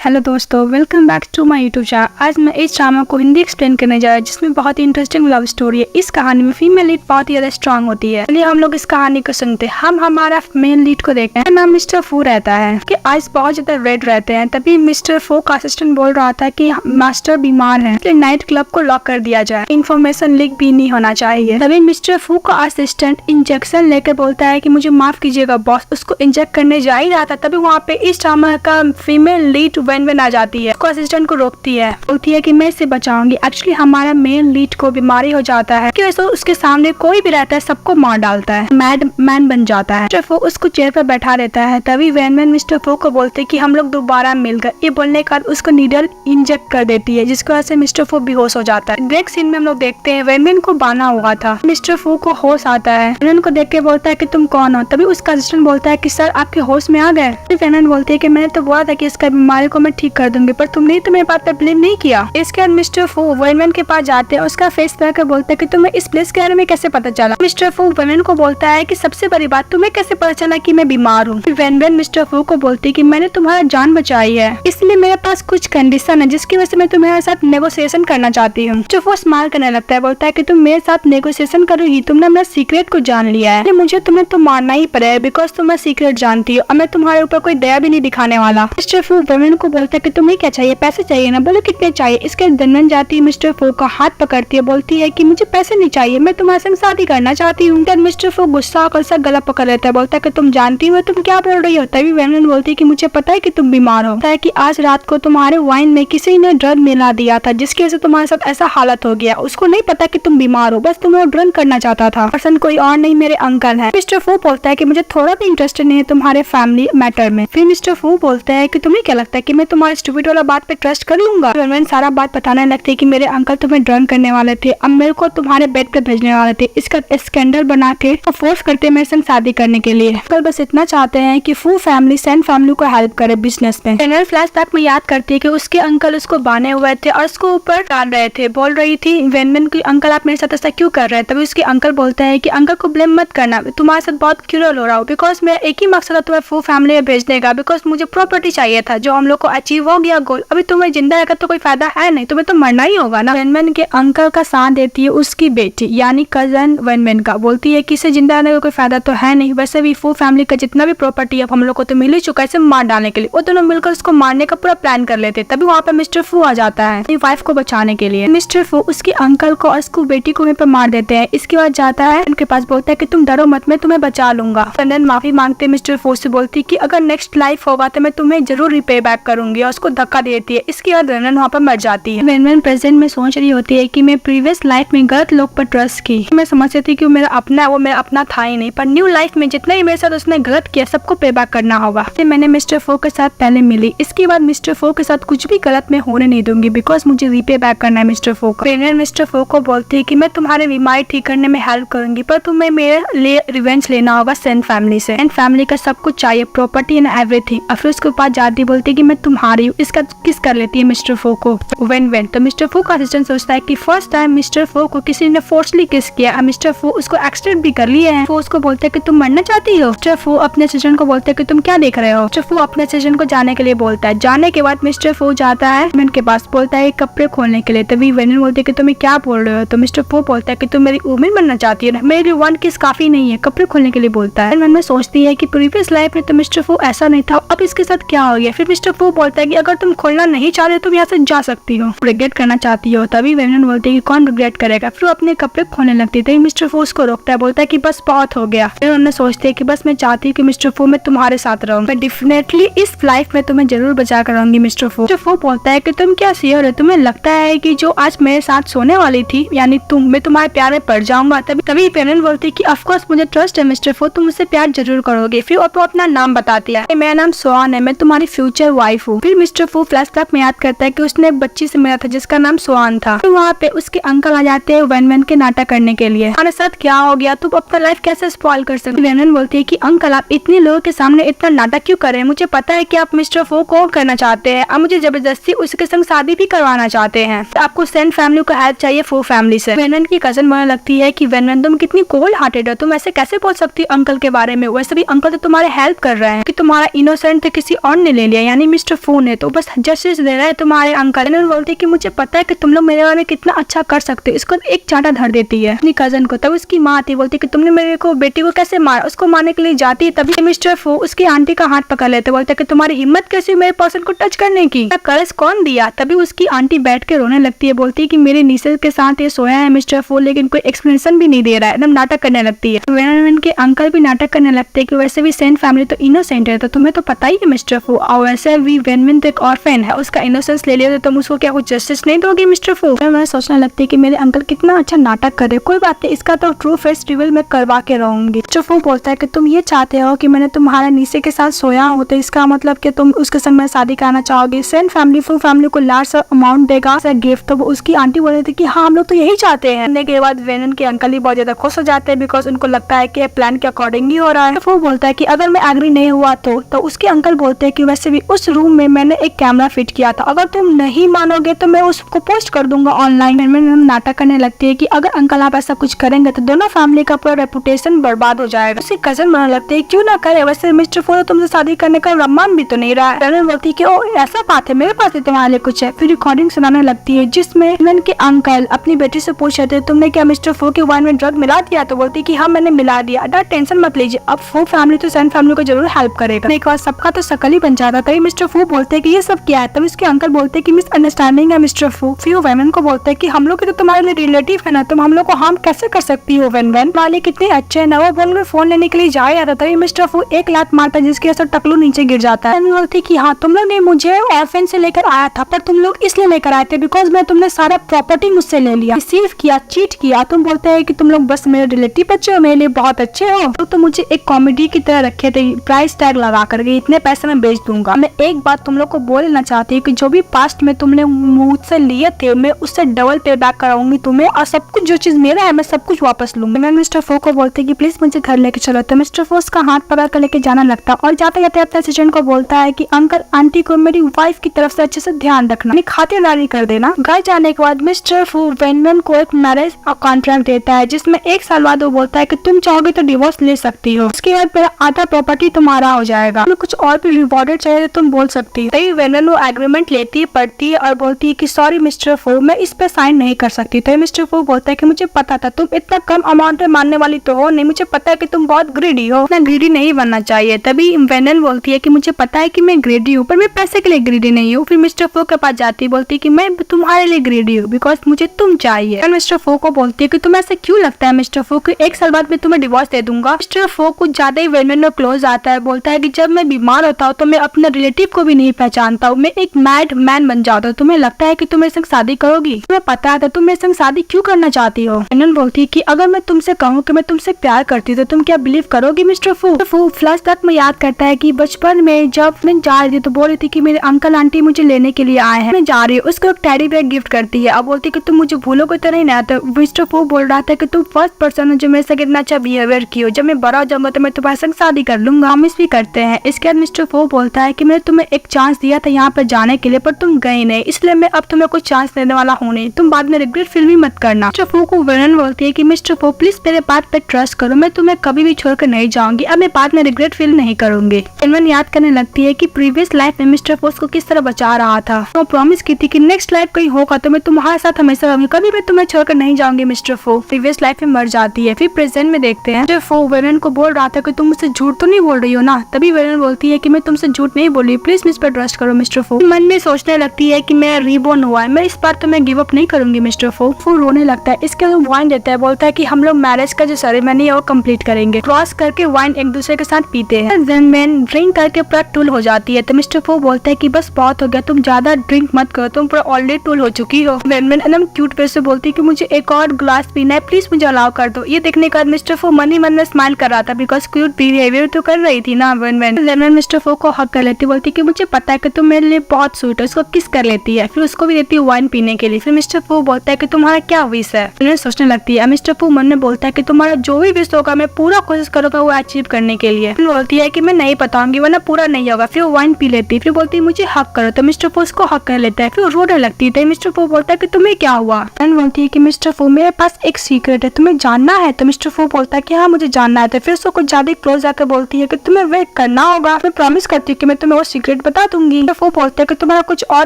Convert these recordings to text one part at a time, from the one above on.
Hello दोस्तों, welcome back to my YouTube channel. आज मैं इस ड्रामा को हिंदी एक्सप्लेन करने जा रहा हूँ, जिसमें बहुत ही इंटरेस्टिंग लव स्टोरी है। इस कहानी में फीमेल लीड बहुत ही ज्यादा स्ट्रांग होती है। चलिए हम लोग इस कहानी को सुनते हैं। हम हमारा मेन लीड को देखते हैं। नाम मिस्टर फू रहता है कि आइस बहुत ज्यादा रेड रहते हैं। तभी मिस्टर फू का असिस्टेंट बोल रहा था कि मास्टर बीमार है, इसलिए नाइट क्लब को लॉक कर दिया जाए, इन्फॉर्मेशन लीक भी नहीं होना चाहिए। तभी मिस्टर फू का असिस्टेंट इंजेक्शन लेकर बोलता है कि मुझे माफ कीजिएगा बॉस। उसको इंजेक्ट करने जा ही रहा था, तभी वहाँ पे इस ड्रामा का फीमेल लीड वेन आ जाती है। उसको असिस्टेंट को रोकती है, बोलती है कि मैं इसे बचाऊंगी। एक्चुअली हमारा मेन लीड को बीमारी हो जाता है कि उसके सामने कोई भी रहता है सबको मार डालता है, मैड मैन बन जाता है। मिस्टर फू उसको चेयर पर बैठा देता है। तभी वेनवेन मिस्टर फू को बोलते है कि हम लोग दोबारा मिल गए। ये बोलने के बाद उसको नीडल इंजेक्ट कर देती है, जिसकी वजह से मिस्टर फू बेहोश हो जाता है। नेक्स्ट सीन में हम लोग देखते हैं वेनवेन को बांधा हुआ था। मिस्टर फू को होश आता है। वेनवेन को देख के बोलता है कि तुम कौन हो। तभी उसका असिस्टेंट बोलता है कि सर आपके होश में आ गए। वेनवेन बोलती है कि मैंने तो बोला था कि इसका बीमारी को मैं ठीक कर दूंगी, पर तुमने तो मेरे बात पर बिलीव नहीं किया। इसके बाद मिस्टर फू वेनवेन के पास जाते हैं। उसका फेस कर बोलते हैं कि तुम्हें इस प्लेस के बारे में कैसे पता चला। मिस्टर फू वेनवेन को बोलता है कि सबसे बड़ी बात, तुम्हें कैसे पता चला कि मैं बीमार हूँ। वेनवेन मिस्टर फू को बोलती है कि मैंने तुम्हारा जान बचाई है, इसलिए मेरे पास कुछ कंडीशन है जिसकी वजह से मैं तुम्हारे साथ नेगोशिएशन करना चाहती हूँ। मिस्टर फू स्माइल करने लगता है, बोलता है कि तुम मेरे साथ नेगोशिएशन करोगी, तुमने मेरा सीक्रेट को जान लिया है, मुझे तुम्हें तो मारना ही पड़ेगा बिकॉज तुम मेरा सीक्रेट जानती हो और मैं तुम्हारे ऊपर कोई दया भी नहीं दिखाने वाला। मिस्टर फू वेनवेन को बोलता है कि तुम्हें क्या चाहिए, पैसे चाहिए ना, बोलो कितने चाहिए। इसके वेनवेन जाती है, मिस्टर फू का हाथ पकड़ती है, बोलती है कि मुझे पैसे नहीं चाहिए, मैं तुम्हारे संग शादी करना चाहती हूँ। तब मिस्टर फू गुस्सा होकर सा गला पकड़ लेता है, बोलता है कि तुम जानती हो तुम क्या बोल रही हो। तभी वेनवेन बोलती है कि मुझे पता है कि तुम बीमार हो, पता है कि आज रात को तुम्हारे वाइन में किसी ने ड्रग मिला दिया था, जिसकी वजह से तुम्हारे साथ ऐसा हालत हो गया। उसको नहीं पता कि तुम बीमार हो, बस तुम्हें ड्रग करना चाहता था। पर्सन कोई और नहीं, मेरे अंकल है। मिस्टर फू बोलता है कि मुझे थोड़ा भी इंटरेस्ट नहीं है तुम्हारे फैमिली मैटर में। फिर मिस्टर फू बोलता है कि तुम्हें क्या लगता है कि मैं तुम्हारे स्टूपिड वाला बात पे ट्रस्ट कर लूंगा। वेनवेन सारा बात बताने लगती है कि मेरे अंकल तुम्हें ड्रग करने वाले थे, अब मेरे को तुम्हारे बेड पे भेजने वाले थे। इसका स्कैंडल बना के फोर्स करते मेरे संग शादी करने के लिए। अंकल बस इतना चाहते हैं कि फू फैमिली सेन फैमिली को हेल्प करे बिजनेस में। जनरल फ्लैशबैक में याद करती है कि उसके अंकल उसको बांधे हुए थे और उसको ऊपर डाल रहे थे। बोल रही थी वेनवेन की अंकल आप मेरे साथ ऐसा क्यों कर रहे हैं। तभी उसके अंकल बोलते हैं कि अंकल को ब्लेम मत करना, तुम्हारे साथ बहुत क्यूरल हो रहा हूँ, बिकॉज मेरा एक ही मकसद है तुम्हें फू फैमिली में भेजने का, बिकॉज मुझे प्रॉपर्टी चाहिए था जो हम लोग को अचीव हो गया गोल। अभी तुम्हें जिंदा रहकर तो कोई फायदा है नहीं, तुम्हें तो मरना ही होगा ना। वेनवेन के अंकल का साथ देती है उसकी बेटी यानी कजन वेनवेन का, बोलती है कि इसे जिंदा रहने का कोई फायदा तो है नहीं, वैसे भी फू फैमिली का जितना भी प्रॉपर्टी है हम लोग को तो मिल ही चुका है, इसे मार डालने के लिए। वो दोनों मिलकर उसको मारने का पूरा प्लान कर लेते। तभी वहाँ पे मिस्टर फू आ जाता है अपनी वाइफ को बचाने के लिए। मिस्टर फू उसके अंकल को और उसकी बेटी को वहीं पर मार देते हैं। इसके बाद जाता है उनके पास, बोलता है कि तुम डरो मत, मैं तुम्हें बचा लूंगा। वेनवेन माफी मांगते मिस्टर फू से, बोलती कि अगर नेक्स्ट लाइफ होगा तो मैं तुम्हें जरूर रिपे बैक करूंगी, और उसको धक्का देती है। इसके बाद वेनवेन वहाँ पर मर जाती है। वेनवेन प्रेजेंट में सोच रही होती है कि मैं प्रीवियस लाइफ में गलत लोग पर ट्रस्ट की, मैं समझती थी कि वो मेरा अपना है, वो मेरा अपना था ही नहीं, पर न्यू लाइफ में जितना ही मेरे साथ उसने गलत किया सबको पे बैक करना होगा। मैंने मिस्टर फू के साथ पहले मिली, इसके बाद मिस्टर फू के साथ कुछ भी गलत मैं होने नहीं दूंगी, बिकॉज मुझे रिपे बैक करना है मिस्टर फू का। वेनवेन मिस्टर फू को बोलती है कि मैं तुम्हारे बीमारी ठीक करने में हेल्प करूंगी, पर तुम्हें मेरे लिए रिवेंज लेना होगा सेन फैमिली से। एंड फैमिली का सब कुछ चाहिए, प्रॉपर्टी एंड एवरीथिंग। और फिर उसके पास जाती बोलती है कि मैं तुम्हारी हूँ। इसका किस कर लेती है मिस्टर फू को वेनवेन। तो मिस्टर फू का असिस्टेंट सोचता है कि फर्स्ट टाइम मिस्टर फू को किसी ने फोर्सली किस किया और मिस्टर फू उसको एक्सीडेंट भी कर लिए हैं। फू उसको बोलते है कि तुम मरना चाहती हो। मिस्टर फू अपने असिस्टेंट को बोलते है कि तुम क्या देख रहे हो। मिस्टर फू अपने असिस्टेंट को जाने के लिए बोलता है। जाने के बाद मिस्टर फू जाता है वेनवेन के पास, बोलता है कपड़े खोलने के लिए। तभी वेनवेन बोलती है कि तुम क्या बोल रहे हो। तो मिस्टर फू बोलता है कि तुम मेरी वुमेन बनना चाहती है, मेरी वन किस काफी नहीं है, कपड़े खोलने के लिए बोलता है। वेनवेन में सोचती है कि प्रीवियस लाइफ में तो मिस्टर फू ऐसा नहीं था, अब इसके साथ क्या हो गया। फिर मिस्टर फू बोलता है कि अगर तुम खोलना नहीं चाह रहे तुम यहाँ से जा सकती हो, रिग्रेट करना चाहती हो। तभी वेनवेन बोलती है कि कौन रिग्रेट करेगा। फिर अपने कपड़े खोलने लगती है। मिस्टर फू उसको रोकता है, बोलता है कि बस बहुत हो गया। फिर उन्होंने सोचते है कि बस मैं चाहती हूँ कि मिस्टर फू मैं तुम्हारे साथ रहूँ, मैं डेफिनेटली इस लाइफ में तुम्हें जरूर बचा कर रहूंगी। मिस्टर फू बोलता है कि तुम क्या श्योर हो, तुम्हें लगता है कि जो आज मेरे साथ सोने वाली थी यानी तुम, मैं तुम्हारे प्यार में पड़ जाऊंगा। तभी पेरेंट बोलती है कि ऑफकोर्स मुझे ट्रस्ट है मिस्टर फू, तुम मुझसे प्यार जरूर करोगे। फिर वो अपना नाम बताती है, मेरा नाम स्वान है, मैं तुम्हारी फ्यूचर वाइफ हूँ। फिर मिस्टर फू फ्लैशबैक में याद करता है कि उसने एक बच्ची से मिला था जिसका नाम स्वान था। फिर वहाँ पे उसके अंकल आ जाते हैं वेनवेन के नाटक करने के लिए। हमारे साथ क्या हो गया, तुम अपना लाइफ कैसे स्पॉइल कर सकते। वेनवेन बोलती है कि अंकल आप इतने लोगों के सामने इतना नाटक क्यों कर रहे हैं, मुझे पता है कि आप मिस्टर फू को करना चाहते हैं, आप मुझे जबरदस्ती उसके संग शादी भी करवाना चाहते हैं, आपको सेन फैमिली को हेल्प चाहिए फू फैमिली से। वेनवेन की कजन बोलने लगती है कि वेनवेन तुम कितनी कोल्ड हार्टेड हो, तुम ऐसे कैसे बोल सकती हो अंकल के बारे में, वैसे भी अंकल तो तुम्हारे हेल्प कर रहे हैं कि तुम्हारा इनोसेंट थे किसी और ने ले लिया यानी मिस्टर फू ने तो बस जस्टिस दे रहा है तुम्हारे अंकल। वेनन बोलती है कि मुझे पता है कि तुम लोग मेरे बारे में कितना अच्छा कर सकते हो। इसको एक चांटा धर देती है अपनी कजन को। तब उसकी माँ आती बोलती कि तुमने मेरे को बेटी को कैसे मारा। उसको मारने के लिए जाती है तभी मिस्टर फू उसकी आंटी का हाथ पकड़ लेते, बोलते कि तुम्हारी हिम्मत कैसी मेरे पर्सन को टच करने की, कर्ज कौन दिया। तभी उसकी आंटी बैठ के रोने लगती है, बोलती है कि मेरे नीसेस के साथ ये सोया है मिस्टर फू, लेकिन कोई एक्सप्लेनेशन भी नहीं दे रहा है। एकदम नाटक करने लगती है। वेनन के अंकल भी नाटक करने लगते हैं कि वैसे भी सेंट फैमिली तो इनोसेंट है, तो तुम्हें तो पता ही है मिस्टर फू, और वैसे भी वेनविन तो एक ऑर्फन है, उसका इनोसेंस ले लिया तो तुम उसको क्या कुछ जस्टिस नहीं दोगे मिस्टर फू। मैं सोचने लगती है कि मेरे अंकल कितना अच्छा नाटक कर रहे, कोई बात नहीं, इसका तो ट्रू फेस रिवील मैं करवा के रहूंगी। मिस्टर फू बोलता है कि तुम ये चाहते हो कि मैंने तुम्हारे नीचे के साथ सोया हो, तो इसका मतलब कि तुम उसके संग में शादी कराना चाहोगे। सेंट फैमिली फू फैमिली को लार्ज अमाउंट देगा गिफ्ट। तो उसकी आंटी बोल रही थी कि हाँ हम लोग तो यही चाहते हैं। के बाद वेनन के अंकल ही बहुत ज्यादा खुश हो जाते हैं, बिकॉज उनको लगता है कि प्लान के अकॉर्डिंग ही हो रहा है। वो बोलता है कि अगर मैं एग्री नहीं हुआ तो उसके अंकल बोलते हैं कि वैसे भी उस रूम में मैंने एक कैमरा फिट किया था, अगर तुम नहीं मानोगे तो मैं उसको पोस्ट कर दूंगा ऑनलाइन। नाटक करने लगती है कि अगर अंकल आप ऐसा कुछ करेंगे तो दोनों फैमिली का पूरा रेपुटेशन बर्बाद हो जाएगा। उसकी कजन मानने लगते है क्यों ना करे, वैसे मिस्टर फू तुमसे शादी करने का रमान भी तो नहीं रहा है। बोलती है कि ओ ऐसा बात है, मेरे पास ही तुम्हारे लिए कुछ है। फिर रिकॉर्डिंग सुनाने लगती है जिसमें वेनन के अंकल अपनी बेटी से पूछ रहे थे तुमने क्या मिस्टर फू के वाइन में ड्रग मिला दिया। तो बोलती कि हाँ मैंने मिला दिया। डर टेंशन मत लीजिए, अब फू फैमिली तो सेंट फैमिली को जरूर हेल्प करेगा। एक बार सबका तो शकल ही बन जाता। तभी मिस्टर फू बोलते हैं कि ये सब क्या है। तब इसके अंकल बोलते हैं कि मिसअंडरस्टैंडिंग है मिस्टर फू। फिर वेनन को बोलते हैं कि हम लोग तो तुम्हारे लिए रिलेटिव है ना, तुम हम लोग को हार्म कैसे कर सकती हो। वेन वाले कितने अच्छे है ना, वो बोल फोन लेने के लिए जा रहा था तभी मिस्टर फू एक लात मारता है जिसकी असर टकलू नीचे गिर जाता है। बोलती कि हाँ तुम लोग ने मुझे ऑर्फन से लेकर आया था, पर तुम लोग इसलिए लेकर आए थे बिकॉज मैं तुमने सारा प्रॉपर्टी मुझसे ले लिया, रिसीव किया, चीट किया। तुम बोलते हैं कि तुम लोग बस मेरे रिलेटिव बच्चे हो, मेरे लिए बहुत अच्छे हो, तो मुझे एक कॉमेडी की तरह रखे थे, प्राइस टैग लगा करके इतने पैसे में बेच दूंगा। मैं एक बात तुम लोग को बोलना चाहती हूँ कि जो भी पास्ट में तुमने मुझसे लिए थे मैं उससे डबल पे बैक कराऊंगी तुम्हें, और सब कुछ जो चीज मेरा है मैं सब कुछ वापस लूंगी। मैं मिस्टर फू को बोलते कि प्लीज मुझे घर लेके चलो। तो मिस्टर फू उसका हाथ पकड़ कर लेके जाना लगता और जाते जाते अपने असिस्टेंट को बोलता है कि अंकल आंटी को मेरी वाइफ की तरफ से अच्छे से ध्यान रखना, खातिरदारी कर देना। घर जाने के बाद मिस्टर फू वेनन को एक मैरिज कॉन्ट्रैक्ट देता है जिसमें 1 साल बाद वो बोलता है कि तुम चाहोगे तो डिवोर्स ले सकती हो, उसके बाद मेरा आधा प्रॉपर्टी तुम्हारा हो जाएगा, तुम्हें कुछ और भी रिवॉर्डेड चाहिए तो तुम बोल सकती हो। तभी वेनन वो एग्रीमेंट लेती है, पढ़ती है और बोलती है कि सॉरी मिस्टर फू मैं इस पे साइन नहीं कर सकती। तो मिस्टर फू बोलता है कि मुझे पता था तुम इतना कम अमाउंट में मानने वाली तो हो नहीं, मुझे पता है कि तुम बहुत ग्रीडी हो, इतना ग्रीडी नहीं बनना चाहिए। तभी वेनन बोलती है कि मुझे पता है कि मैं ग्रीडी हूँ पर मैं पैसे के लिए ग्रीडी नहीं हूँ। फिर मिस्टर फू के पास जाती है, बोलती है कि मैं तुम्हारे लिए ग्रीडी हूँ बिकॉज मुझे तुम चाहिए। मिस्टर फू को बोलती है कि तुम्हें ऐसे क्यों लगता है मिस्टर फू कि 1 साल बाद मैं तुम्हें डिवोर्स दे दूंगा। मिस्टर फू कुछ ज्यादा ही वेनन में क्लोज आता है, बोलता है कि जब मैं बीमार होता हूँ तो मैं अपने रिलेटिव को भी नहीं पहचानता हूँ, मैं एक मैड मैन बन जाता हूँ। तुम्हें लगता है कि तुम मेरे संग शादी करोगी, तुम्हें पता है तुम मेरे संग शादी क्यों करना चाहती हो। वेनन बोलती है कि अगर मैं तुमसे कहूँ कि मैं तुमसे प्यार करती हूँ तो तुम क्या बिलीव करोगी मिस्टर फू। फू फ्लैशबैक में याद करता है कि बचपन में जब मैं जा रही थी तो बोल रही थी कि मेरे अंकल आंटी मुझे लेने के लिए आए हैं, मैं जा रही हूँ। उसको एक टेडी बेयर गिफ्ट करती है। अब बोलती है कि तुम मुझे भूलोगे तो नहीं ना। तो मिस्टर फू बोल रहा था कि तुम फर्स्ट पर्सन हो जो मेरे साथ इतना अच्छा बिहेवियर की हो, जब मैं बड़ा हो जाऊंगा तो मैं तुम्हारे संग शादी कर लूंगा, हम इस भी करते हैं। इसके बाद मिस्टर फू बोलता है कि मैंने तुम्हें एक चांस दिया था यहाँ पर जाने के लिए पर तुम गए नहीं, इसलिए मैं अब तुम्हें कोई चांस देने वाला हूँ नहीं, तुम बाद में रिग्रेट फील भी मत करना। मिस्टर फू को वेनन बोलती है कि मिस्टर फू प्लीज मेरे बात पे ट्रस्ट करो, मैं तुम्हें कभी भी छोड़कर नहीं जाऊंगी, अब मैं बाद में रिग्रेट फील नहीं करूंगी। वेनन याद करने लगती है कि प्रीवियस लाइफ में मिस्टर फू को किस तरह बचा रहा था, तो प्रॉमिस की थी कि नेक्स्ट लाइफ कहीं होगा तो मैं तुम्हारे साथ हमेशा रहूंगी, कभी मैं तुम्हें छोड़कर नहीं जाऊंगी। मिस्टर फू प्रीवियस लाइफ में मर जाती है। फिर प्रेजेंट में देखते हैं मिस्टर फू वेनन को बोल रहा था कि तुम मुझसे झूठ तो नहीं बोल रही हो ना। तभी वेनन बोलती है कि मैं तुमसे झूठ नहीं बोल रही, प्लीज मुझ पर ट्रस्ट करो। मिस्टर फू मन में सोचने लगती है कि मैं रीबोर्न हुआ है, मैं इस बार तो मैं गिव अप नहीं करूंगी। मिस्टर फू रोने लगता है। इसके बाद वाइन देता है, बोलता है कि हम लोग मैरिज का जो सेरेमनी है वो कंप्लीट करेंगे। क्रॉस करके वाइन एक दूसरे के साथ पीते हैं। वेन ड्रिंक करके पूरा टूल हो जाती है। तो मिस्टर फू बोलता है कि बस बहुत हो गया, तुम ज्यादा ड्रिंक मत करो, तुम पूरा ऑलरेडी टूल हो चुकी हो। वेन एकदम क्यूट फेस से बोलती है कि मुझे एक और ग्लास पीना है, प्लीज मुझे अलाउ कर दो। ये देखने के बाद मिस्टर फू मन ही मन में स्माइल कर रहा था बिकॉज क्यूट बिहेवियर तो कर रही थी ना। वेन मिस्टर फू को हक कर लेती, बोलती कि मुझे पता है कि तुम मेरे लिए बहुत स्वीट हो, उसको किस कर लेती है। फिर उसको भी देती है वाइन पीने के लिए। फिर मिस्टर फू बोलता है कि तुम्हारा क्या विश है। उन्हें सोचने लगती है। मिस्टर फू मन में बोलता है कि तुम्हारा जो भी विश होगा मैं पूरा कोशिश करूंगा वो अचीव करने के लिए। फिर बोलती है कि मैं नहीं बताऊंगी वरना पूरा नहीं होगा। फिर वाइन पी लेती है। फिर बोलती है मुझे हक करो। तो मिस्टर फू उसको हक कर लेता है। फिर रोने लगती है। मिस्टर फू बोलता है कि तुम्हें क्या हुआ। बोलती है कि मिस्टर फू मेरे पास एक सीक्रेट है, तुम्हें जानना है। तो मिस्टर फू बोलता है कि हाँ मुझे जानना है। तो फिर उसको कुछ ज्यादा क्लोज आकर बोलती है कि तुम्हें वेट करना होगा, मैं प्रॉमिस करती हूँ कि मैं तुम्हें वो सीक्रेट सीक्रेट बता दूंगी। वो बोलते है कि तुम्हारा कुछ और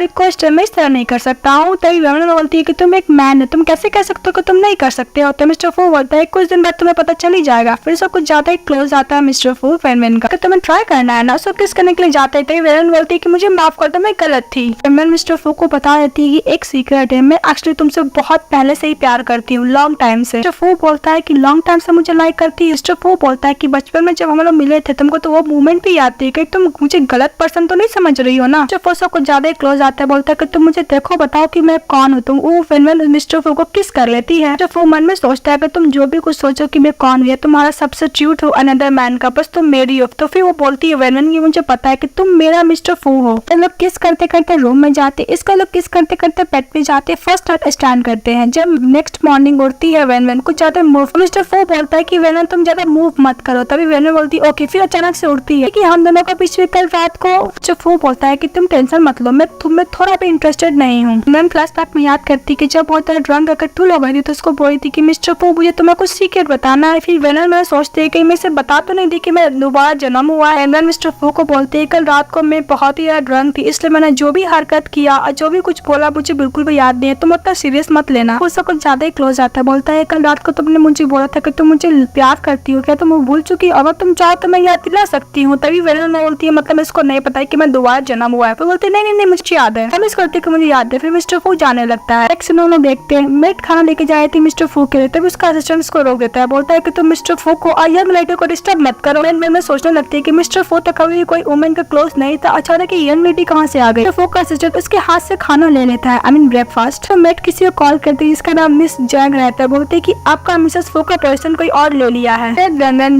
रिक्वेस्ट है, मैं इस तरह नहीं कर सकता हूँ। तभी वेनवेन बोलती है कि तुम एक मैन है, तुम कैसे कह सकते हो कि तुम नहीं कर सकते हो। तो मिस्टर फू बोलता है कुछ दिन बाद तुम्हें पता चल ही जाएगा। फिर सब कुछ ज्यादा ही क्लोज आता है मिस्टर फू वेनवेन का, तुम्हें ट्राई करना है ना। सब किस करने के लिए जाते है। तभी वेनवेन बोलती है कि मुझे माफ कर दो, मैं गलत थी। वेनवेन मिस्टर फू को बता देती है कि एक सीक्रेट है, मैं एक्चुअली तुमसे बहुत पहले से ही प्यार करती हूँ, लॉन्ग टाइम से। मिस्टर फू बोलता है कि लॉन्ग टाइम से मुझे लाइक करती है। मिस्टर फू बोलता है कि बचपन में जब हम लोग मिले थे तुमको तो वो मोमेंट भी याद थी कि तुम मुझे गलत पर्सन तो नहीं समझ रही हो ना। मिस्टर फू सबको ज्यादा ही क्लोज आता है, बोलता है कि तुम मुझे देखो, बताओ कि मैं कौन हूँ। तुम वो वेनवेन मिस्टर फू को किस कर लेती है। मिस्टर फू मन में सोचता है कि तुम जो भी कुछ सोचो कि मैं कौन हूँ, तुम्हारा सब्स्टिट्यूट हो अनदर मैन का, बस तुम मेरी हो। तो फिर वो बोलती है वेनवेन की मुझे पता है कि तुम मेरा मिस्टर फू हो। लोग किस करते करते रूम में जाते, इसका लोग किस करते करते बेड पे जाते, फर्स्ट हाथ स्टैंड करते हैं। जब नेक्स्ट मॉर्निंग उठती है वेनवेन कुछ ज्यादा मूव, मिस्टर फू बोलता है कि वेनवेन तुम ज्यादा मूव मत करो। तभी वेनवेन बोलती है ओके। फिर अचानक से उठती है कि हम दोनों का बीच में कल रात को। मिस्टर फू बोलता है कि तुम टेंशन मत लो, मैं तुम्हें थोड़ा भी इंटरेस्टेड नहीं हूँ। मैम फ्लैशबैक में याद करती कि जब बहुत ड्रंक अगर टूल हो गई थी तो उसको बोली थी कि मिस्टर फू मुझे तुम्हें कुछ सीक्रेट बताना है। फिर वेनवेन में सोचते है कि मैं इसे बता तो नहीं दी कि मैं दोबारा जन्म हुआ है। वेनवेन मिस्टर फू को बोलते है कल रात को मैं बहुत ही ज्यादा ड्रंक थी, इसलिए मैंने जो भी हरकत किया और जो भी कुछ बोला मुझे बिल्कुल भी याद नहीं है, तुम उतना सीरियस मत लेना। वो सब कुछ ज्यादा ही क्लोज आता है, बोलता है कल रात को तुमने मुझे बोला था कि तुम मुझे प्यार करती हो, क्या तुम वो भूल चुकी हो? अगर तुम चाहो तो मैं याद दिला सकती हूँ। तभी वेनवेन बोलती है मतलब इसको नहीं पता है कि मैं दोबारा जन्म हुआ है। फिर बोलते नहीं नहीं नहीं मुझे याद है, हम इस करते कि मुझे याद है। फिर मिस्टर फू जाने लगता है। एक सीन लोग देखते हैं मेट खाना लेके जाए थे मिस्टर फू के लिए, तभी उसका असिस्टेंट को रोक देता है, बोलता है कि तुम मिस्टर फू को और यंग लेडी को डिस्टर्ब मत करो। मैं सोचने लगती है कि मिस्टर फू तो कभी कोई वुमेन का क्लोज नहीं था, अचानक यंग लेडी कहाँ से आ गई। मिस्टर फू का असिस्टेंट उसके हाथ से खाना ले लेता है, आई मीन ब्रेकफास्ट। तो मेट किसी को कॉल करती है जिसका नाम मिस जैंग रहता है, बोलते है कि आपका मिसेस फू का पर्सन कोई और ले लिया है।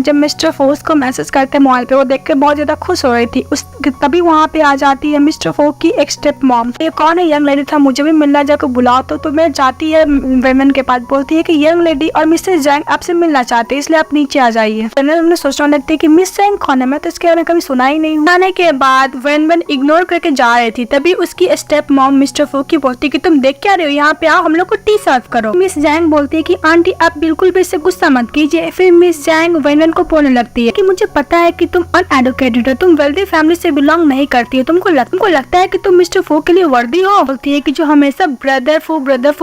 जब मिस्टर फू को मैसेज करते हैं मोबाइल पे, वो देख के बहुत ज्यादा खुश हो रही थी। तभी वहाँ पे आ जाती है मिस्टर फू की एक स्टेप मॉम। ये कौन है यंग लेडी था, मुझे भी मिलना जाकर बुलाओ। तो मैं जाती है वेनवेन के पास, बोलती है कि यंग लेडी और मिसेस जैंग आपसे मिलना चाहते हैं, इसलिए आप नीचे आ जाइए। वेनवेन सोचने लगती है कि मिस जैंग कौन है, मैं तो इसके बारे में कभी सुना ही नहीं हूँ। आने के बाद वेनवेन इग्नोर करके जा रही थी, तभी उसकी स्टेप मॉम मिस्टर फू की बोलती है कि तुम देख क्या रहे हो, यहाँ पे आओ हम लोग को टी सर्व करो। मिस जैंग बोलती है कि आंटी आप बिल्कुल भी इससे गुस्सा मत कीजिए। फिर मिस जैंग वेनवेन को बोलने लगती है कि मुझे पता है कि तुम अनएडुकेटेड हो, तुम वेल्दी फैमिली से बिलोंग नहीं करती हो, तुमको लगता है कि तुम मिस्टर फू के लिए वर्दी हो। बोलती है कि जो हमेशा ब्रदर फू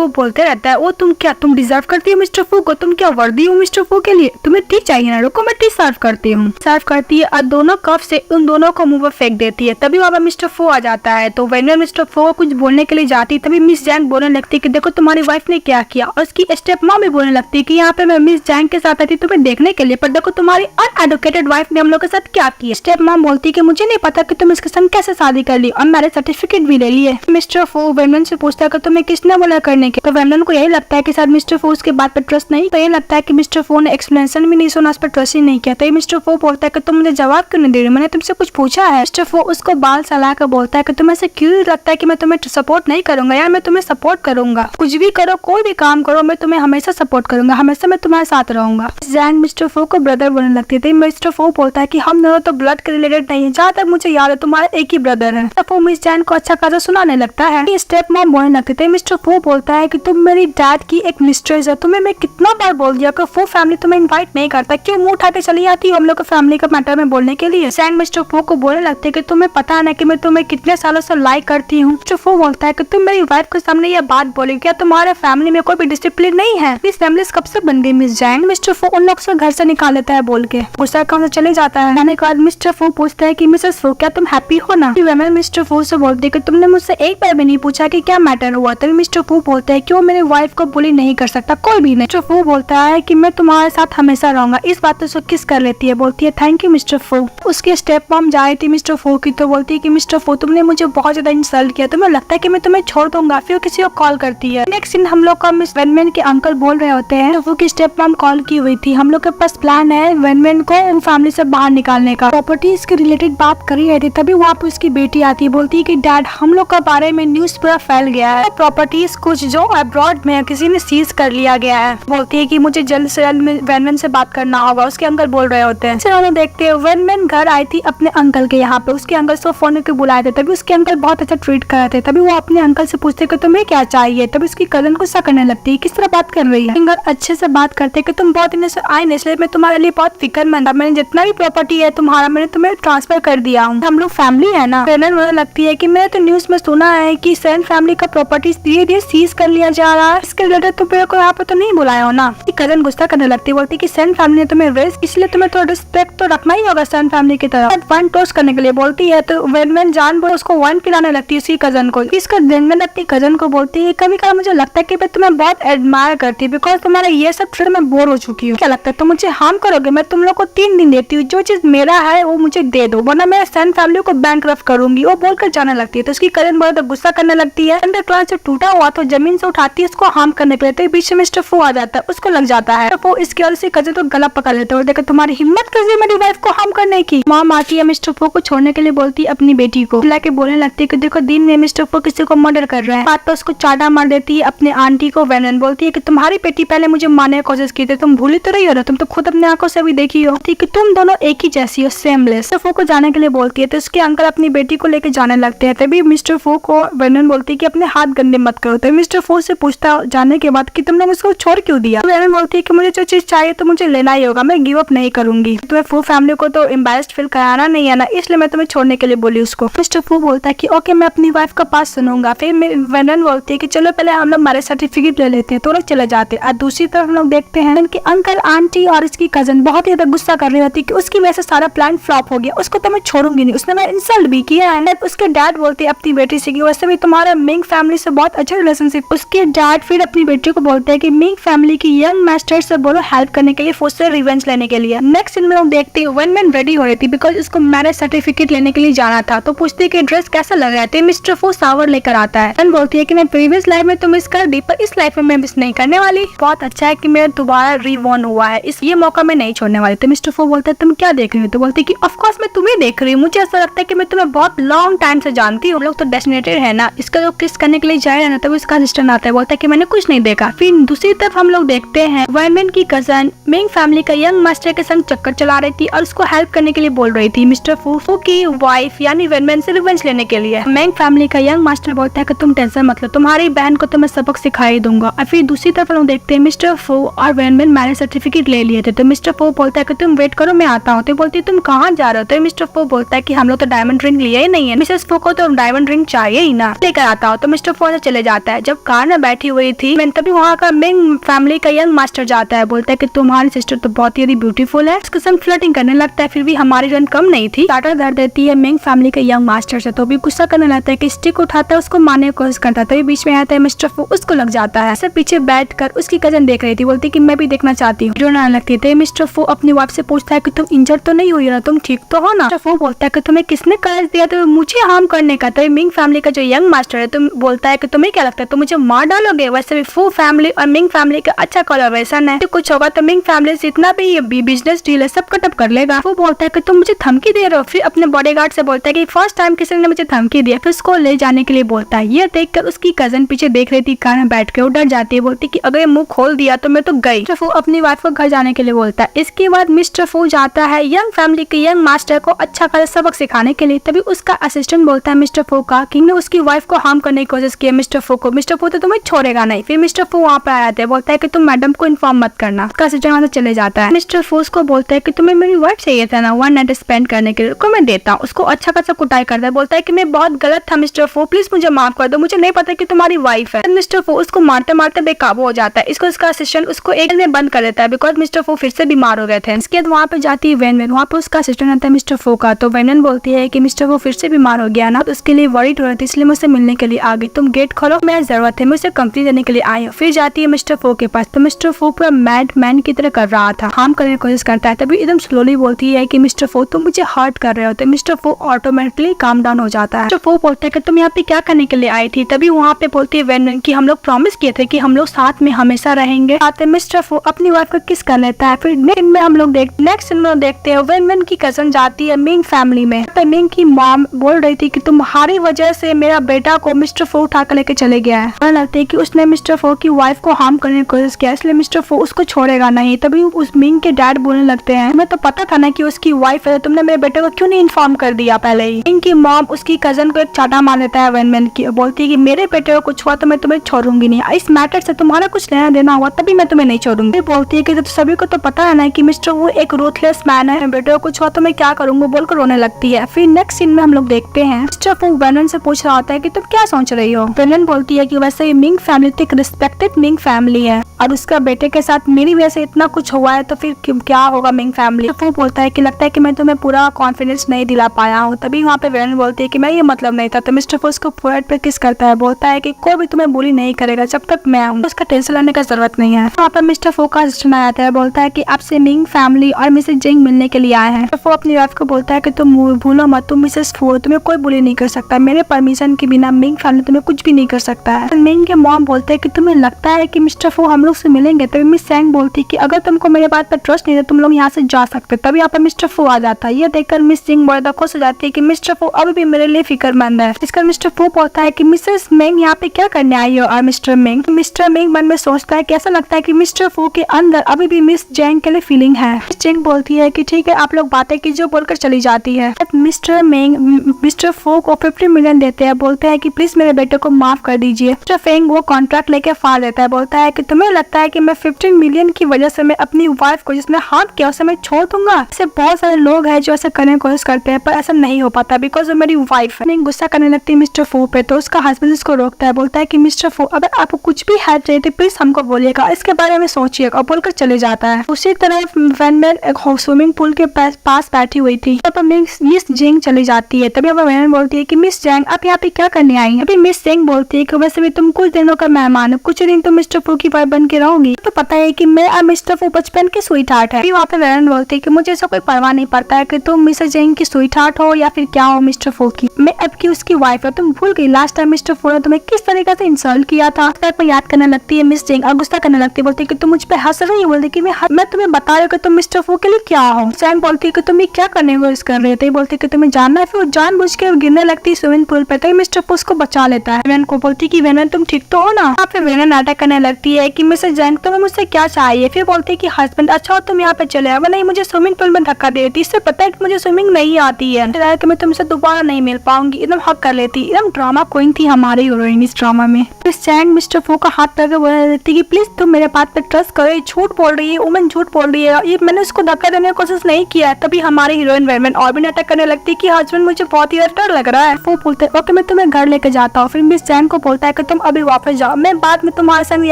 बोलते रहता है वो तुम डिजर्व करती हो मिस्टर फू को, तुम क्या वर्दी हो मिस्टर फू के लिए, तुम्हें टी चाहिए ना, रुको मैं टी सर्व करती हूँ। सर्व करती है और दोनों कप से उन दोनों को मुंह पर फेंक देती है। तभी वहाँ मिस्टर फू आ जाता है, तो वेनवेन मिस्टर फू को कुछ बोलने के लिए जाती है, तभी मिस जैंग बोलने लगती है कि देखो तुम्हारी वाइफ ने क्या किया। और उसकी स्टेप मॉम भी बोलने लगती है कि यहाँ पे मैं मिस जैंग के साथ आई थी तुम्हें देखने के लिए, पर देखो तुम्हारी अनएडुकेटेड वाइफ ने हम लोग के साथ क्या किया। स्टेप मॉम बोलती है कि मुझे नहीं पता कि तुम इसके संग कैसे शादी कर ली और मैरिज सर्टिफिकेट भी ले लिए। मिस्टर फू वेनवेन से पूछता है कि तुम्हें किसने बोला करने के। तो वेनवेन को यही लगता है कि शायद मिस्टर फू उसके बात पर ट्रस्ट नहीं, तो ये लगता है कि मिस्टर फू ने एक्सप्लेनेशन भी नहीं सुना, उस पर ट्रस्ट ही नहीं किया। तो मिस्टर फू बोलता है कि तुम मुझे जवाब क्यों नहीं दे रही, मैंने तुमसे कुछ पूछा है। मिस्टर फू उसको बाल सलाह कर बोलता है कि तुम्हें ऐसे क्यों लगता है कि मैं तुम्हें सपोर्ट नहीं करूंगा। यार मैं तुम्हें सपोर्ट करूंगा, कुछ भी करो कोई भी काम करो मैं तुम्हें हमेशा सपोर्ट करूंगा, हमेशा मैं तुम्हारे साथ रहूंगा। जैंग मिस्टर फू को ब्रदर बोलने लगती थी। मिस्टर फू बोलता है कि हम दोनों तो ब्लड के रिलेटेड नहीं है, जहाँ तक मुझे याद है तुम्हारा एक ही ब्रदर है। तो मिस जैंग को अच्छा खासा सुनाने लगता है। स्टेप मॉम बोलने लगते थे। मिस्टर फू बोलता है कि तुम मेरी डैड की एक मिस्ट्रेस है, तुम्हें मैं कितना बार बोल दिया कि फू फैमिली तुम्हें इनवाइट नहीं करता, क्यों मुंह उठा के चली आती हो हम लोग के फैमिली का मैटर में बोलने के लिए। जैंग मिस्टर फू को बोलने लगते कि तुम्हें पता है ना कि मैं तुम्हें कितने सालों से लाइक करती हूँ। मिस्टर फू बोलता है कि तुम मेरी वाइफ के सामने ये बात बोली, क्या तुम्हारे फैमिली में कोई भी डिसिप्लिन नहीं है। इस फैमिली कब से बन गई मिस जैंग। मिस्टर फू उन लोग से घर से निकाल लेता है बोल के, गुस्सा कहाँ से चले जाता है। आने के बाद मिस्टर फू पूछता है कि मिसेस फू क्या तुम हैप्पी हो ना। वेनवेन मिस्टर फू से बोलती है कि तुमने मुझसे एक बार भी नहीं पूछा कि क्या मैटर हुआ। तभी मिस्टर फू बोलता है क्यों मेरी वाइफ को बुली नहीं कर सकता कोई भी नहीं। मिस्टर फू बोलता है कि मैं तुम्हारे साथ हमेशा रहूंगा। इस बात से किस कर लेती है, बोलती है थैंक यू मिस्टर फू। उसकी स्टेप मॉम जा रही थी मिस्टर फू की, तो बोलती है कि मिस्टर फू तुमने मुझे बहुत ज्यादा इंसल्ट किया, तुम्हें लगता है कि मैं तुम्हें छोड़ दूंगा। फिर किसी को कॉल करती है। नेक्स्ट सीन हम लोग का मिस वेनवेन के अंकल बोल रहे होते हैं, फू की स्टेप मॉम कॉल की हुई थी, हम लोग के पास प्लान है वेनवेन को फैमिली से बाहर निकालने का, प्रॉपर्टीज के रिलेटेड बात कर रही थी। तभी वहाँ पे उसकी बेटी आती है, बोलती है कि डैड हम लोग के बारे में न्यूज पूरा फैल गया है, प्रॉपर्टीज कुछ जो अब्रॉड में किसी ने सीज कर लिया गया है। बोलती है कि मुझे जल्द से जल्द वेनवेन से बात करना होगा, उसके अंकल बोल रहे होते हैं। चलो देखते हैं वेनवेन घर आई थी अपने अंकल के यहाँ पे, उसके अंकल से फोन करके बुलाए थे। तभी उसके अंकल बहुत अच्छा ट्रीट कर रहे थे। तभी वो अपने अंकल से पूछते कि तुम्हें क्या चाहिए। तभी उसकी कजन गुस्सा करने लगती है, किस तरह बात कर रही है। अंकल अच्छे से बात करते कि तुम बहुत दिन से आए, इसलिए मैं तुम्हारे लिए बहुत फिक्रमंद, मैंने जितना भी प्रॉपर्टी है तुम्हारा मैंने तुम्हें ट्रांसफर कर दिया हूँ, हम लोग फैमिली है ना। वेनन बोलने लगती है कि मैंने तो न्यूज में सुना है कि सेन फैमिली का प्रॉपर्टीज धीरे धीरे सीज कर लिया जा रहा है, इसके रिलेटेड तुम मेरे को यहाँ पे तो नहीं बुलाया हो ना। कजन गुस्सा करने लगती है, बोलती है कि सेन फैमिली ने तुम्हें रेस, इसलिए तुम्हें थोड़ा रिस्पेक्ट तो रखना ही होगा सेन फैमिली की तरफ। वन टोस्ट करने के लिए बोलती है तो वेनमैन जान बोल उसको वन पिलाने लगती है उसकी कजन को। इसका वेनमैन अपनी कजन को बोलती है कभी कभी मुझे लगता है कि मैं तुम्हें बहुत एडमायर करती हूँ, बिकॉज तुम्हारा ये सब फिर मैं बोर हो चुकी हूँ। क्या लगता है तुम मुझे हार्म करोगे? मैं तुम लोग को 3 दिन देती हूँ, जो चीज मेरा है वो मुझे दे दो, वरना मैं सेन फैमिली को बैंकरप्ट करूंगी। वो बोलकर जाने लगती है तो उसकी कजन बहुत गुस्सा करने लगती है। अंडर क्लास जो टूटा हुआ तो जमीन से उठाती है उसको हार्म करने के लिए, तो बीच में मिस्टर फू आ जाता है, उसको लग जाता है। तो वो इसकी वजह से कजन तो गला पकड़ लेते हैं और देखो तुम्हारी हिम्मत कैसे मेरी वाइफ को हार्म करने की। मॉम आती है मिस्टर फू को छोड़ने के लिए, बोलती है अपनी बेटी को लाके बोलने लगती है कि देखो दिन में मिस्टर फू किसी को मर्डर कर रहा है। बात पर उसको चाटा मार देती है अपने आंटी को। वेनन बोलती है कि तुम्हारी बेटी पहले मुझे मारने की कोशिश की थी, तुम भूली तो रही हो ना, तुम तो खुद अपने आंखों से भी देखी हो कि तुम दोनों एक ही जैसी हो, सेमलेस। फू को जाने के लिए बोलती है तो उसके अंकल अपनी बेटी को लेकर जाने लगते हैं। तभी मिस्टर फू को वेनन बोलती है कि अपने हाथ गंदे मत करो। तो मिस्टर फू से पूछता जाने के बाद कि तुमने मुझको छोड़ क्यों दिया। वेनन बोलती है कि मुझे जो चीज चाहिए तो मुझे लेना ही होगा, मैं गिव अप नहीं करूंगी। तुम्हें फू फैमिली को तो एम्बैरेस्ड फील कराना नहीं है ना, इसलिए मैं तुम्हें छोड़ने के लिए बोली उसको। मिस्टर फू बोलता है कि ओके मैं अपनी वाइफ का पास सुनूंगा। फिर वेनन बोलती है कि चलो पहले हम लोग मैरिज सर्टिफिकेट ले लेते हैं, तो लोग चले जाते हैं। और दूसरी तरफ हम लोग देखते हैं उनके अंकल आंटी और इसकी कजन बहुत ही ज्यादा गुस्सा कर रही होती है कि उसकी वजह से सारा प्लान फ्लॉप हो गया, उसको तो मैं छोड़ूंगी नहीं, उसने मैं इंसल्ट भी किया है। उसके डैड बोलते हैं अपनी बेटी से कि वैसे भी तुम्हारा मिंग फैमिली से बहुत अच्छा रिलेशनशिप। उसके डैड फिर अपनी बेटी को बोलते हैं कि मिंग फैमिली की यंग मास्टर से बोलो हेल्प करने के लिए, फूड से रिवेंज लेने के लिए। नेक्स्ट सीन में हम देखते हैं वेनमैन रेडी हो रही थी बिकॉज उसको मैरिज सर्टिफिकेट लेने के लिए जाना था, तो पूछती है कि ड्रेस कैसा लग रहा है। मिस्टर फू सावर लेकर आता है। वन बोलती है कि मैं प्रीवियस लाइफ में तो मिस कर दी पर इस लाइफ में मैं मिस नहीं करने वाली, बहुत अच्छा है कि मेरा दोबारा रिवॉर्न हुआ है, इस ये मौका मैं नहीं छोड़ने वाली। तो मिस्टर फू बोलता है तुम क्या देख रही हो? तो बोलती है कि ऑफ कोर्स मैं तुम्हें देख रही हूँ, मुझे ऐसा लगता है कि मैं तुम्हें बहुत लॉन्ग टाइम से जानती हूँ, हम लोग तो डेस्टिनेटेड है ना। इसका जो किस करने के लिए जा रहा है ना, तब इसका असिस्टेंट आता है, बोलता है कि मैंने कुछ नहीं देखा। फिर दूसरी तरफ हम लोग देखते हैं वेनमैन की कजन मिंग फैमिली का यंग मास्टर के संग चक्कर चला रही थी और उसको हेल्प करने के लिए बोल रही थी मिस्टर फू की वाइफ यानी वेनमैन से रिवेंज लेने के लिए। मिंग फैमिली का यंग मास्टर बोलता है कि तुम टेंशन मत लो, तुम्हारी बहन को तो मैं सबक सिखा ही दूंगा। और फिर दूसरी तरफ हम देखते हैं मिस्टर फू और वेनमैन मैरिज सर्टिफिकेट ले लिए थे, तो मिस्टर फू बोलता है कि तुम वेट करो मैं आता हूँ। तो बोलती है तुम कहाँ जा रहे हो? तो मिस्टर फू बोलता है कि हम लोग तो डायमंड रिंग लिए ही नहीं है, मिसेस फू को तो डायमंड रिंग चाहिए ही ना, लेकर आता हो। तो मिस्टर फू से चले जाता है। जब कार में बैठी हुई थी तभी वहाँ का मिंग फैमिली का यंग मास्टर जाता है, बोलता है कि तुम्हारी सिस्टर तो बहुत ही ब्यूटीफुल है, उसके संग फ्लर्टिंग करने लगता है। फिर भी हमारी रन कम नहीं थी, स्टार्टर धर देती है मिंग फैमिली के यंग मास्टर से, तो भी गुस्सा करने लगता है कि स्टिक उठाता है उसको मारने की कोशिश करता है। तभी बीच में आता है मिस्टर फू, उसको लग जाता है। सब पीछे बैठकर उसकी कजन देख रही थी, बोलती कि मैं भी देखना चाहती हूँ, रोने लगती है। मिस्टर फू अपनी वाइफ से पूछता है कि तुम इंजर्ड तो नहीं हुई ना, तुम ठीक तो हो ना? मिस्टर फू बोलता है कि तुम्हें किसने करेज दिया तो मुझे हार्म करने का? तो मिंग फैमिली का जो यंग मास्टर है तुम बोलता है कि तुम्हें क्या लगता है तुम मुझे मार डालोगे? वैसे भी फू फैमिली और मिंग फैमिली का अच्छा कोलैबोरेशन है, तो कुछ होगा तो मिंग फैमिली से इतना भी ये बिजनेस डील है सब कटअप कर लेगा। वो बोलता है कि तुम मुझे धमकी दे रहे हो। फिर अपने बॉडीगार्ड से बोलता है कि फर्स्ट टाइम किसी ने मुझे धमकी दिया, फिर उसको ले जाने के लिए बोलता है। ये देखकर उसकी कजन पीछे देख रही थी कार में बैठ के, वो डर जाती है, बोलती कि अगर ये मुंह खोल दिया तो मैं तो गई। मिस्टर फू अपनी वाइफ को घर जाने के लिए बोलता है। इसके बाद मिस्टर फू जाता है यंग फैमिली के यंग मास्टर को अच्छा खासा सबक सिखाने के लिए। तभी उसका असिस्टेंट बोलता है मिस्टर फू का कि उसकी वाइफ को हार्म करने की कोशिश की मिस्टर फू को, मिस्टर फू तो तुम्हें छोड़ेगा नहीं। फिर मिस्टर फू वहाँ पे आया था, बोलता है कि तुम मैडम को इन्फॉर्म मत करना। उसका असिस्टेंट वहाँ से चले जाता है। मिस्टर फू को बोलता है कि तुम्हें मेरी वाइफ चाहिए था ना, 1 नाइट स्पेंड करने के लिए, को मैं देता हूँ। उसको अच्छा खासा कुटाई करता है, बोलता है कि मैं बहुत गलत था मिस्टर फू, प्लीज मुझे माफ कर दो, मुझे नहीं पता कि तुम्हारी वाइफ है। मिस्टर फू उसको मारते मारते बेकाबू हो जाता है। इसको उसका असिस्टेंट उसको एक में बंद कर देता है बिकॉज मिस्टर फू फिर से बीमार हो गए थे। इसके बाद वहाँ पे जाती है वेनमैन, वहाँ पे उसका असिस्टेंट आता है मिस्टर फू का। तो वेनमैन बोलती है कि मिस्टर फू फिर से बीमार हो गया ना, तो उसके लिए वरीड हो रही थी, इसलिए मुझसे मिलने के लिए आ गई। तुम गेट खोलो, मेरी जरूरत है, मुझे कंपनी देने के लिए आई हो। फिर जाती है मिस्टर फू के पास, तो मिस्टर फू पूरा मैड मैन की तरह कर रहा था, हार्म करने की कोशिश करता है। तभी एकदम स्लोली बोलती है कि मिस्टर फू तुम मुझे हर्ट कर रहे हो। तो मिस्टर फू ऑटोमेटिकली काम डाउन हो जाता है। मिस्टर फू बोलता है कि तुम यहाँ पे क्या करने के लिए आई थी? तभी वहाँ पे बोलती है वेनमैन कि हम लोग प्रॉमिस किए थे कि हम लोग साथ में हमेशा रहेंगे। आते मिस्टर फू अपनी वाइफ को किस कर लेता है। फिर नेक्स्ट में देखते हैं वेनमैन की कजन जाती है मिंग फैमिली में। तो मिंग की मॉम बोल रही थी कि तुम्हारी वजह से मेरा बेटा को मिस्टर फू उठा कर लेके चले गया है, लगता है कि उसने मिस्टर फू की वाइफ को हार्म करने की कोशिश किया, इसलिए मिस्टर फू उसको छोड़ेगा नहीं। तभी उस मिंग के डैड बोलने लगते हैं मैं तो पता था ना कि उसकी वाइफ है, तुमने मेरे बेटे को क्यों नहीं इन्फॉर्म कर दिया पहले ही। मिंग की मॉम उसकी कजन को एक चाटा मार देता है वेनमैन की, बोलती है कि मेरे बेटे को कुछ हुआ तो मैं तुम्हें छोड़ूंगी नहीं, इस मैटर से तुम्हारा कुछ लेना देना हुआ तभी मैं तुम्हें नहीं छोड़ूंगी। बोलती है कि सभी को तो पता है ना कि मिस्टर वो एक रूथलेस मैन है, बेटे को कुछ हुआ तो मैं क्या करूंगा बोलकर रोने लगती है। फिर नेक्स्ट सीन में हम लोग देखते हैं मिस्टर फू वेनन से पूछ रहा होता है कि तुम क्या सोच रही हो। वेनन बोलती है कि वैसे ये मिंग फैमिली तो एक रिस्पेक्टेड मिंग फैमिली है और उसका बेटे के साथ मेरी वजह से इतना कुछ हुआ है तो फिर क्या होगा मिंग फैमिली। फू बोलता है कि लगता है कि मैं तुम्हें पूरा कॉन्फिडेंस नहीं दिला पाया हूँ। तभी वहाँ पे वेनन बोलती है कि मैं ये मतलब नहीं था। तो मिस्टर फू उसको फोरहेड पे किस करता है, बोलता है कि कोई भी तुम्हें बुली नहीं करेगा जब तक मैं हूँ, उसका टेंशन लेने का जरूरत नहीं है। वहाँ पर मिस्टर फू का असिस्टेंट आ जाता है, बोलता है कि आपसे मिंग फैमिली और मिसेस जिंग मिलने के लिए आए हैं। तो वो अपनी वाइफ को बोलता है कि तुम भूलो मत, तुम मिसेस फू, तुम्हें कोई बुली नहीं कर सकता, मेरे परमिशन के बिना मिंग फैमिली तुम्हें कुछ भी नहीं कर सकता है। मिंग के मॉम बोलते हैं कि तुम्हें लगता है कि मिस्टर फू हम लोग से मिलेंगे। तभी मिस सैंग बोलती है कि अगर तुमको मेरे बात पर ट्रस्ट नहीं है तुम लोग यहाँ से जा सकते। तभी यहाँ पर मिस्टर फू आ जाता है। ये देखकर मिस सिंह बहुत ज्यादा खुश हो जाती है कि मिस्टर फू अभी भी मेरे लिए फिक्रमंद है। इसका मिस्टर फू बोलता है कि मिसेस मिंग यहाँ पे क्या करने आई हो। और मिस्टर मिंग मन में सोचता है कि ऐसा लगता है कि मिस्टर फू के अंदर अभी भी मिस जेंग के लिए फीलिंग है। मिस जेंग बोलती है कि ठीक है आप लोग बातें कीजिए, बोलकर चली जाती है। मिस्टर मिंग मिस्टर फू को 50 मिलियन देते हैं, बोलते हैं कि प्लीज मेरे बेटे को माफ कर दीजिए। मिस्टर फेंग वो कॉन्ट्रैक्ट लेके फाड़ देता है, बोलता है कि तुम्हें लगता है कि मैं 15 मिलियन की वजह से मैं अपनी वाइफ को जिसने हार्म किया उसे मैं छोड़ दूंगा। ऐसे बहुत सारे लोग हैं जो ऐसा करने की कोशिश करते हैं पर ऐसा नहीं हो पाता बिकॉज वो मेरी वाइफ है। गुस्सा करने लगती है मिस्टर फू पे। तो उसका हस्बैंड उसको रोकता है, बोलता है कि मिस्टर फू अगर आपको कुछ भी हेल्प चाहिए तो प्लीज हमको बोलिएगा, इसके बारे में सोचिएगा, और बोलकर चले जाता है। उसी तरह वैनमैन एक स्विमिंग पूल के पास बैठी हुई थी। तब मिस जिंग चली जाती है। तभी वैनमैन बोलती है कि मिस जैंग आप यहाँ पे क्या करने आई हैं। अभी मिस सिंह बोलती है कि वैसे भी तुम कुछ दिनों का मेहमान हो, कुछ दिन तुम मिस्टर फू की वाइफ बन के रहोगी। तो पता है कि मैं और मिस्टर फू बचपन के स्वीट हार्ट है। वहाँ पे वैनमैन बोलती है कि मुझे ऐसा कोई परवाह नहीं पड़ता है कि तुम मिसेस जिंग की स्वीट हार्ट हो या फिर क्या हो मिस्टर फू की, मैं अब की उसकी वाइफ है। तुम भूल गई लास्ट टाइम मिस्टर फू ने तुम्हें किस तरीके से इंसल्ट किया था। याद करने लगती है मिस जिंग और गुस्सा करने लगती है, बोलती है कि तुम मुझ पे हंस रही हो। बोलती कि मैं तुम्हें बता रही हूँ कि तुम मिस्टर फू के लिए क्या हो। जैंग बोलती है कि तुम ये क्या करने को कोशिश कर रहे थे। बोलती है कि तुम्हें जानना है। फिर वो जानबूझ के गिरने लगती है स्विमिंग पूल पे। तो मिस्टर फू उसको बचा लेता है। वेनन को बोलती है कि वेनन तुम ठीक तो हो ना। फिर वेनन नाटक करने लगती है कि मिसेस जैंग तुम्हें मुझसे क्या चाहिए। फिर बोलती है कि हस्बैंड अच्छा हो तुम यहाँ पे चले आओ, नहीं मुझे स्विमिंग पूल में धक्का दे देती, इससे पता है कि मुझे स्विमिंग नहीं आती है कि मैं तुमसे दोबारा नहीं मिल पाऊंगी। एकदम हक कर लेती, एकदम ड्रामा क्वीन थी हमारी हीरोइन इस ड्रामा में। फिर जैंग मिस्टर फू का हाथ पकड़ के बोलने लगती है कि प्लीज तुम मेरे बात पे ट्रस्ट करो, ये झूठ बोल रही है, वुमन झूठ बोल रही है, ये मैंने उसको धक्का देने की कोशिश नहीं किया है। तभी हमारी हीरोइन वेनमैन और भी नाटक करने लगती है कि हस्बैंड मुझे बहुत ही डर लग रहा है। वो बोलते हैं ओके मैं तुम्हें घर लेके जाता हूँ। फिर मिस जैंग को बोलता है कि तुम अभी वापस जाओ, मैं बाद में तुम्हारे संग ये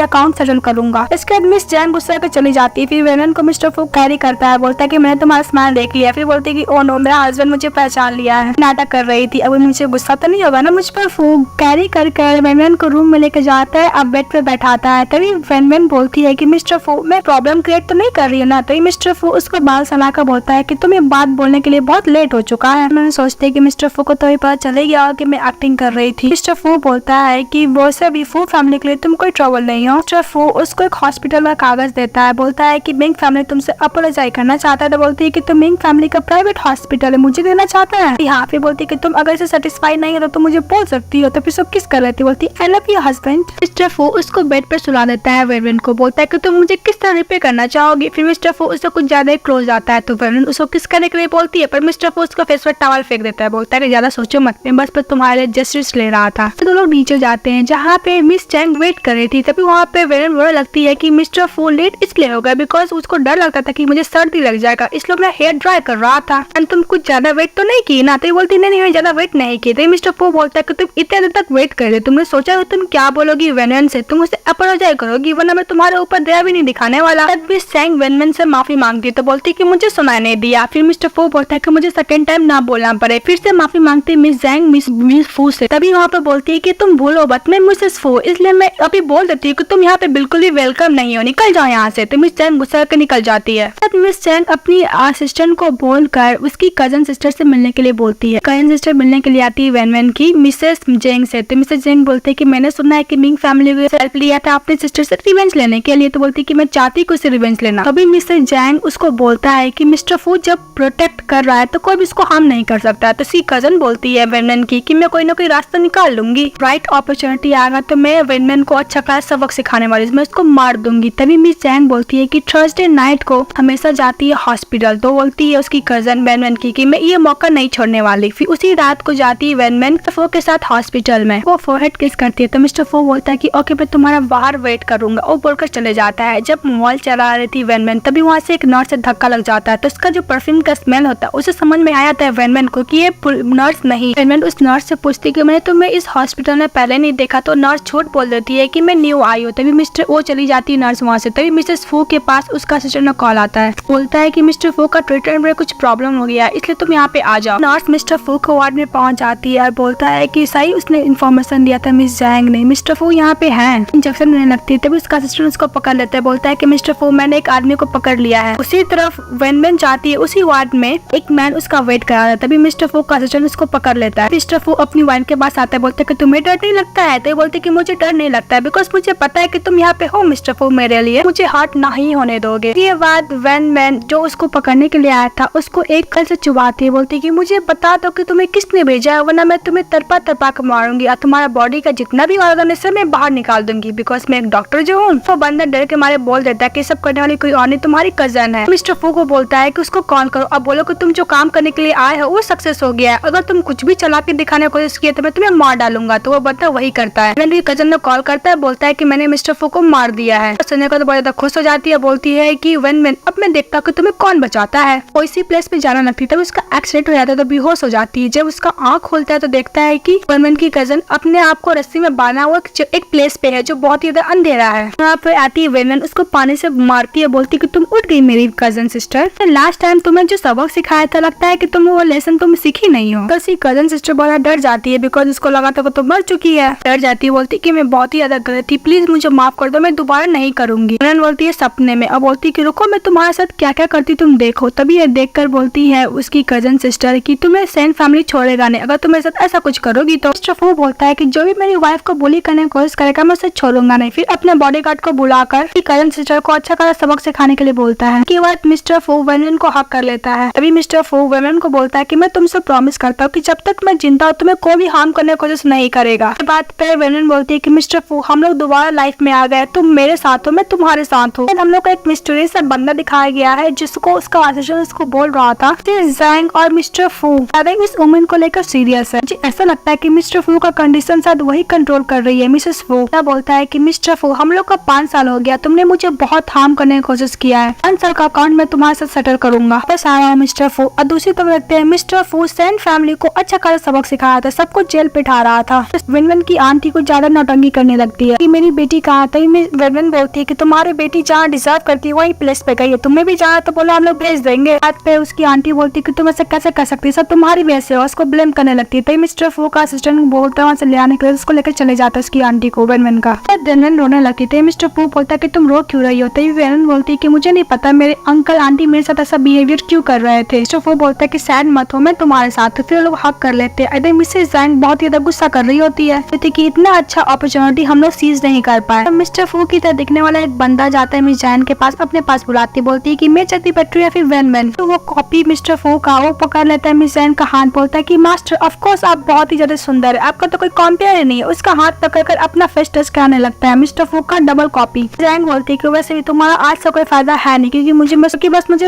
अकाउंट सेटल करूंगा। इसके बाद मिस जैंग गुस्सा कर चली जाती है। फिर वेनन को मिस्टर फू कैरी करता है, बोलता है कि मैंने तुम्हारा स्माइल देख लिया। फिर बोलती है कि ओ नो मेरा हस्बैंड मुझे पहचान लिया है, नाटक कर रही थी, अब मुझे गुस्सा तो नहीं होगा ना मुझ पर। फू कैरी कर वेनमैन को रूम में लेके जाता है, अब बेड पे बैठाता है। तभी वेनमैन बोलती है कि मिस्टर फू मैं प्रॉब्लम क्रिएट तो नहीं कर रही हूँ ना। तभी मिस्टर फू उसको बाल सलाह कर बोलता है कि तुम ये बात बोलने के लिए बहुत लेट हो चुका है। मैंने सोचते कि मिस्टर फू को तो पता चले गया कि मैं एक्टिंग कर रही थी। मिस्टर फू बोलता है कि वो से भी फू फैमिली के लिए तुम कोई ट्रबल नहीं हो। मिस्टर फू उसको एक हॉस्पिटल का कागज देता है, बोलता है कि मिंग फैमिली तुमसे अपोलोजाइज करना चाहता है। तो बोलती है कि तुम मिंग फैमिली का प्राइवेट हॉस्पिटल है, मुझे देना चाहता है। यहाँ पे बोलती है कि तुम अगर इसे सेटिस्फाई नहीं हो तो तुम मुझे बोल सकती हो। तो फिर सब किस कर रही थी, बोलती I love you husband. Mister फू उसको बेड पर सुला देता है। वेनमैन को बोलता है कि तुम मुझे किस तरह रिपेयर करना चाहोगी। फिर मिस्टर फू उससे कुछ ज्यादा क्लोज आता है तो वेनमैन उसको किस करने के लिए बोलती है, पर मिस्टर फू उसको फेस पर टॉवल फेंक देता है, बोलता है कि ज्यादा सोचो मत, मैं बस पर तुम्हारे जस्टिस ले रहा था। तो लोग नीचे जाते हैं जहाँ पे मिस जैंग वेट कर रही थी। तभी वहाँ पे वेनमैन बोलने लगती है कि मिस्टर फू लेट इसलिए हो गया बिकॉज उसको डर लगता था कि मुझे सर्दी लग जाएगा, इसलिए अपना हेयर ड्राई कर रहा था। एंड तुम कुछ ज्यादा वेट तो नहीं की ना। तो बोलती नहीं मैं ज्यादा वेट नहीं की। तो मिस्टर फू बोलता है कि तुम इतने देर तक वेट कर रहे, तुमने सोचा तुम क्या बोलोगी वेनमैन से, तुम उसे अपोलोजाइज करोगी वरना मैं तुम्हारे ऊपर दया भी नहीं दिखाने वाला। तब मिस जैंग वेनमैन से माफी मांगती तो बोलती कि मुझे सुनाई नहीं दिया। फिर मिस्टर फू बोलता है कि मुझे सेकंड टाइम ना बोलना पड़े। फिर से माफी मांगती मिस जैंग मिस फू से। तभी वहाँ पे बोलती है कि तुम भूलो मत मैं मिसेस फू, इसलिए मैं अभी बोल देती हूँ कि तुम यहाँ पे बिल्कुल भी वेलकम नहीं हो, निकल जाओ यहाँ से। तो मिस जैंग गुस्सा करके निकल जाती है। मिस जैंग अपनी असिस्टेंट को बोलकर उसकी कजन सिस्टर से मिलने के लिए बोलती है। कजन सिस्टर मिलने के लिए आती है वेनमैन की मिसेस जेंग से। तो मिसेस जेंग बोलते है कि मैंने सुना है कि मिंग फैमिली को हेल्प लिया था अपने सिस्टर से रिवेंज लेने के लिए। तो बोलती है कि मैं चाहती हूँ उसे रिवेंज लेना। तभी मिसेस जेंग उसको बोलता है कि मिस्टर फू जब प्रोटेक्ट कर रहा है तो कोई भी उसको हार्म नहीं कर सकता। तो उसकी कजन बोलती है वेनमैन की कि मैं कोई ना कोई रास्ता निकाल लूंगी, राइट अपॉर्चुनिटी आएगा तो मैं वेनमैन को अच्छा खासा सबक सिखाने वाली, मैं उसको मार दूंगी। तभी मिस जैंग बोलती है कि थर्सडे नाइट को हमेशा जाती है हॉस्पिटल। तो बोलती है उसकी कजन वेनमैन की कि मैं ये मौका नहीं छोड़ने वाली। फिर उसी रात को जाती है वेनमैन फू के साथ हॉस्पिटल में। वो फोरहेड किस करती है तो मिस्टर फू बोलता है कि ओके मैं तुम्हारा बाहर वेट करूंगा, वो बोलकर चले जाता है। जब मोबाइल चला रही थी वेनमैन तभी वहाँ से एक नर्स से धक्का लग जाता है। तो उसका जो परफ्यूम का स्मेल होता है उसे समझ में आया था है वेनमैन को कि ये नर्स नहीं। वेनमैन उस नर्स से पूछती कि मैंने तुम्हें इस हॉस्पिटल में पहले नहीं देखा, तो नर्स झूठ बोल देती है कि मैं न्यू आई हूँ। तभी मिस्टर वो चली जाती है नर्स वहाँ से। तभी मिसेस फू के पास उसका असिस्टेंट का कॉल आता है, बोलता है कि मिस्टर फू का ट्रीटमेंट में कुछ प्रॉब्लम हो गया, इसलिए तुम यहाँ पे आ जाओ। नर्स मिस्टर फू को वार्ड में पहुंच जाती है और बोलता है कि सही उसने इन्फॉर्मेशन दिया था मिस जैंग ने, मिस्टर फू यहाँ पे है। इंजेक्शन लेने लगती है, तभी उसका असिस्टेंट उसको पकड़ लेता है, बोलता है कि मिस्टर फू मैंने एक आदमी को पकड़ लिया है। उसी तरफ वेनमैन जाती है, उसी वार्ड में एक मैन उसका वेट करा रहा है। तभी मिस्टर फू का असिस्टेंट उसको पकड़ लेता है। मिस्टर फू अपनी वाइफ के पास आता है, बोलते है कि तुम्हें डर नहीं लगता है? तो बोलते कि मुझे डर नहीं लगता है, बिकॉज मुझे पता है कि तुम यहाँ पे हो मिस्टर फू, मेरे लिए मुझे हर्ट नहीं होने दोगे। ये बात वेनमैन जो उसको पकड़ने के लिए आया था उसको एक कल से चुबाती है, बोलती कि मुझे बता दो कि तुम्हें किसने भेजा है, वरना मैं तुम्हें तरपा तरपा कर मारूंगी और तुम्हारा बॉडी का जितना भी ऑर्गन है सब मैं बाहर निकाल दूंगी, बिकॉज मैं एक डॉक्टर जो हूँ। तो बंदा डर के मारे बोल देता है कि सब करने वाली कोई और नहीं, तुम्हारी कजन है। मिस्टर फू को बोलता है कि उसको कॉल करो और बोलो कि तुम जो काम करने के लिए आए हो वो सक्सेस हो गया है, अगर तुम कुछ भी चला के दिखाने की कोशिश किए तो मैं तुम्हें मार डालूंगा। तो वो बंदा वही करता है। मेरी कजन ने कॉल करता है, बोलता है कि मैंने मिस्टर फू को मार दिया है। सुनने को तो बहुत ज्यादा खुश हो जाती है, बोलती है कि वेनमैन अब मैं देखता हूँ कि तुम्हें कौन बचाता है। वो इसी प्लेस पे जाना लगती है, तब उसका एक्सीडेंट हो जाता है तो बेहोश हो जाती है। जब उसका आँख खोलता है तो देखता है कि वेनमैन की कजन अपने आप को रस्सी में बांधा हुआ एक प्लेस पे है जो बहुत ही ज्यादा अंधेरा है। वहाँ पे आती है वेनमैन, उसको पानी से मारती है, बोलती कि तुम उठ गई मेरी कजन सिस्टर, लास्ट टाइम तुम्हें जो सबक सिखाया था लगता है कि तुम वो लेसन तुम सीखी नहीं हो। तो कजन सिस्टर बहुत डर जाती है, बिकॉज उसको लगा था वो तो मर चुकी है। डर जाती है, बोलती कि मैं बहुत ही ज्यादा गलत थी, प्लीज मुझे माफ कर दो, मैं दोबारा नहीं करूंगी। वेनमैन बोलती है सपने में, अब बोलती कि रुको मैं तुम्हारे साथ क्या क्या करती तुम देखो। तभी ये देखकर बोलती है उसकी कजन सिस्टर कि तुम्हें सेंट फैमिली छोड़ेगा नहीं, अगर तुम मेरे साथ ऐसा कुछ करोगी तो। मिस्टर फू बोलता है कि जो भी मेरी वाइफ को बुली करने की कोशिश करेगा मैं उसे छोड़ूंगा नहीं। फिर अपने बॉडीगार्ड को बुलाकर कजन सिस्टर को अच्छा खासा सबक सिखाने के लिए बोलता है। कि बाद मिस्टर फू वेनमैन को हक कर लेता है। तभी मिस्टर फू वेनमैन को बोलता है कि मैं तुमसे प्रॉमिस करता हूँ कि जब तक मैं जिंदा हूँ तुम्हें कोई भी हार्म करने की कोशिश नहीं करेगा। बात पे वेनमैन बोलती है कि मिस्टर फू हम लोग दोबारा लाइफ में आ गए, तुम मेरे साथ हो मैं तुम्हारे साथ हूँ। हम लोग को एक मिस्टीरियस सा बंदा दिखाया गया है जिसको उसका असिस्टेंट उसको बोल रहा था जैंग और मिस्टर फू इस वुमेन को लेकर सीरियस है। मुझे ऐसा लगता है कि मिस्टर फू का कंडीशन शायद वही कंट्रोल कर रही है। मिसेस फू बोलता है कि मिस्टर फू हम लोग का 5 साल हो गया, तुमने मुझे बहुत हार्म करने की कोशिश किया है, 5 साल का अकाउंट मैं तुम्हारे साथ सेटल करूंगा, बस आ रहा हूँ मिस्टर फू। और दूसरी तरफ देखते हैं मिस्टर फू सेंट फैमिली को अच्छा खासा सबक सिखाया था, सबको जेल पे ठा रहा था। वेनमैन की आंटी को ज्यादा नौटंकी करने लगती है कि मेरी बेटी कहाँ था। वेनमैन बोलती है कि तुम्हारी बेटी जहाँ डिजर्व करती है वही प्लेस पे गई है, तुम्हें भी जाना तो बोलो हम लोग भेज देंगे। बात पे उसकी आंटी बोलती है कि तुम ऐसे कैसे कर सकती है, सब तुम्हारी वजह से, उसको ब्लेम करने लगती है। तभी मिस्टर फू का असिस्टेंट बोलता है वहाँ से ले आने के लिए, उसको लेकर चले जाता है उसकी आंटी को वेनमैन का। वेनमैन रोने लगती है। मिस्टर फू बोलता है कि तुम रो क्यों रही हो। तभी वेनमैन बोलती है कि मुझे नहीं पता मेरे अंकल आंटी मेरे साथ ऐसा बिहेवियर क्यों कर रहे थे। मिस्टर फू बोलता है कि सैड मत हो मैं तुम्हारे साथ हूँ। फिर लोग हक कर लेते हैं। मिसेस जैंग बहुत ज्यादा गुस्सा कर रही होती है कि इतना अच्छा अपॉर्चुनिटी हम लोग सीज नहीं कर पाए। मिस्टर फू की तरह दिखने वाला एक बंदा जाता है मिस जैंग के पास, अपने पास बुलाती, बोलती है कि मैं चलती पेट्रो या फिर वेनमैन। तो वो कॉपी मिस्टर फू का वो पकड़ लेता है मिस जैंग का हाथ, बोलता है कि मास्टर ऑफ कोर्स आप बहुत ही ज्यादा सुंदर है, आपका तो कोई कंपेयर ही नहीं है। उसका हाथ पकड़कर अपना फेस टच कराने लगता है मिस्टर फू का डबल कॉपी। जैंग बोलती है कि वैसे भी तुम्हारा आज से कोई फायदा है नहीं, क्योंकि मुझे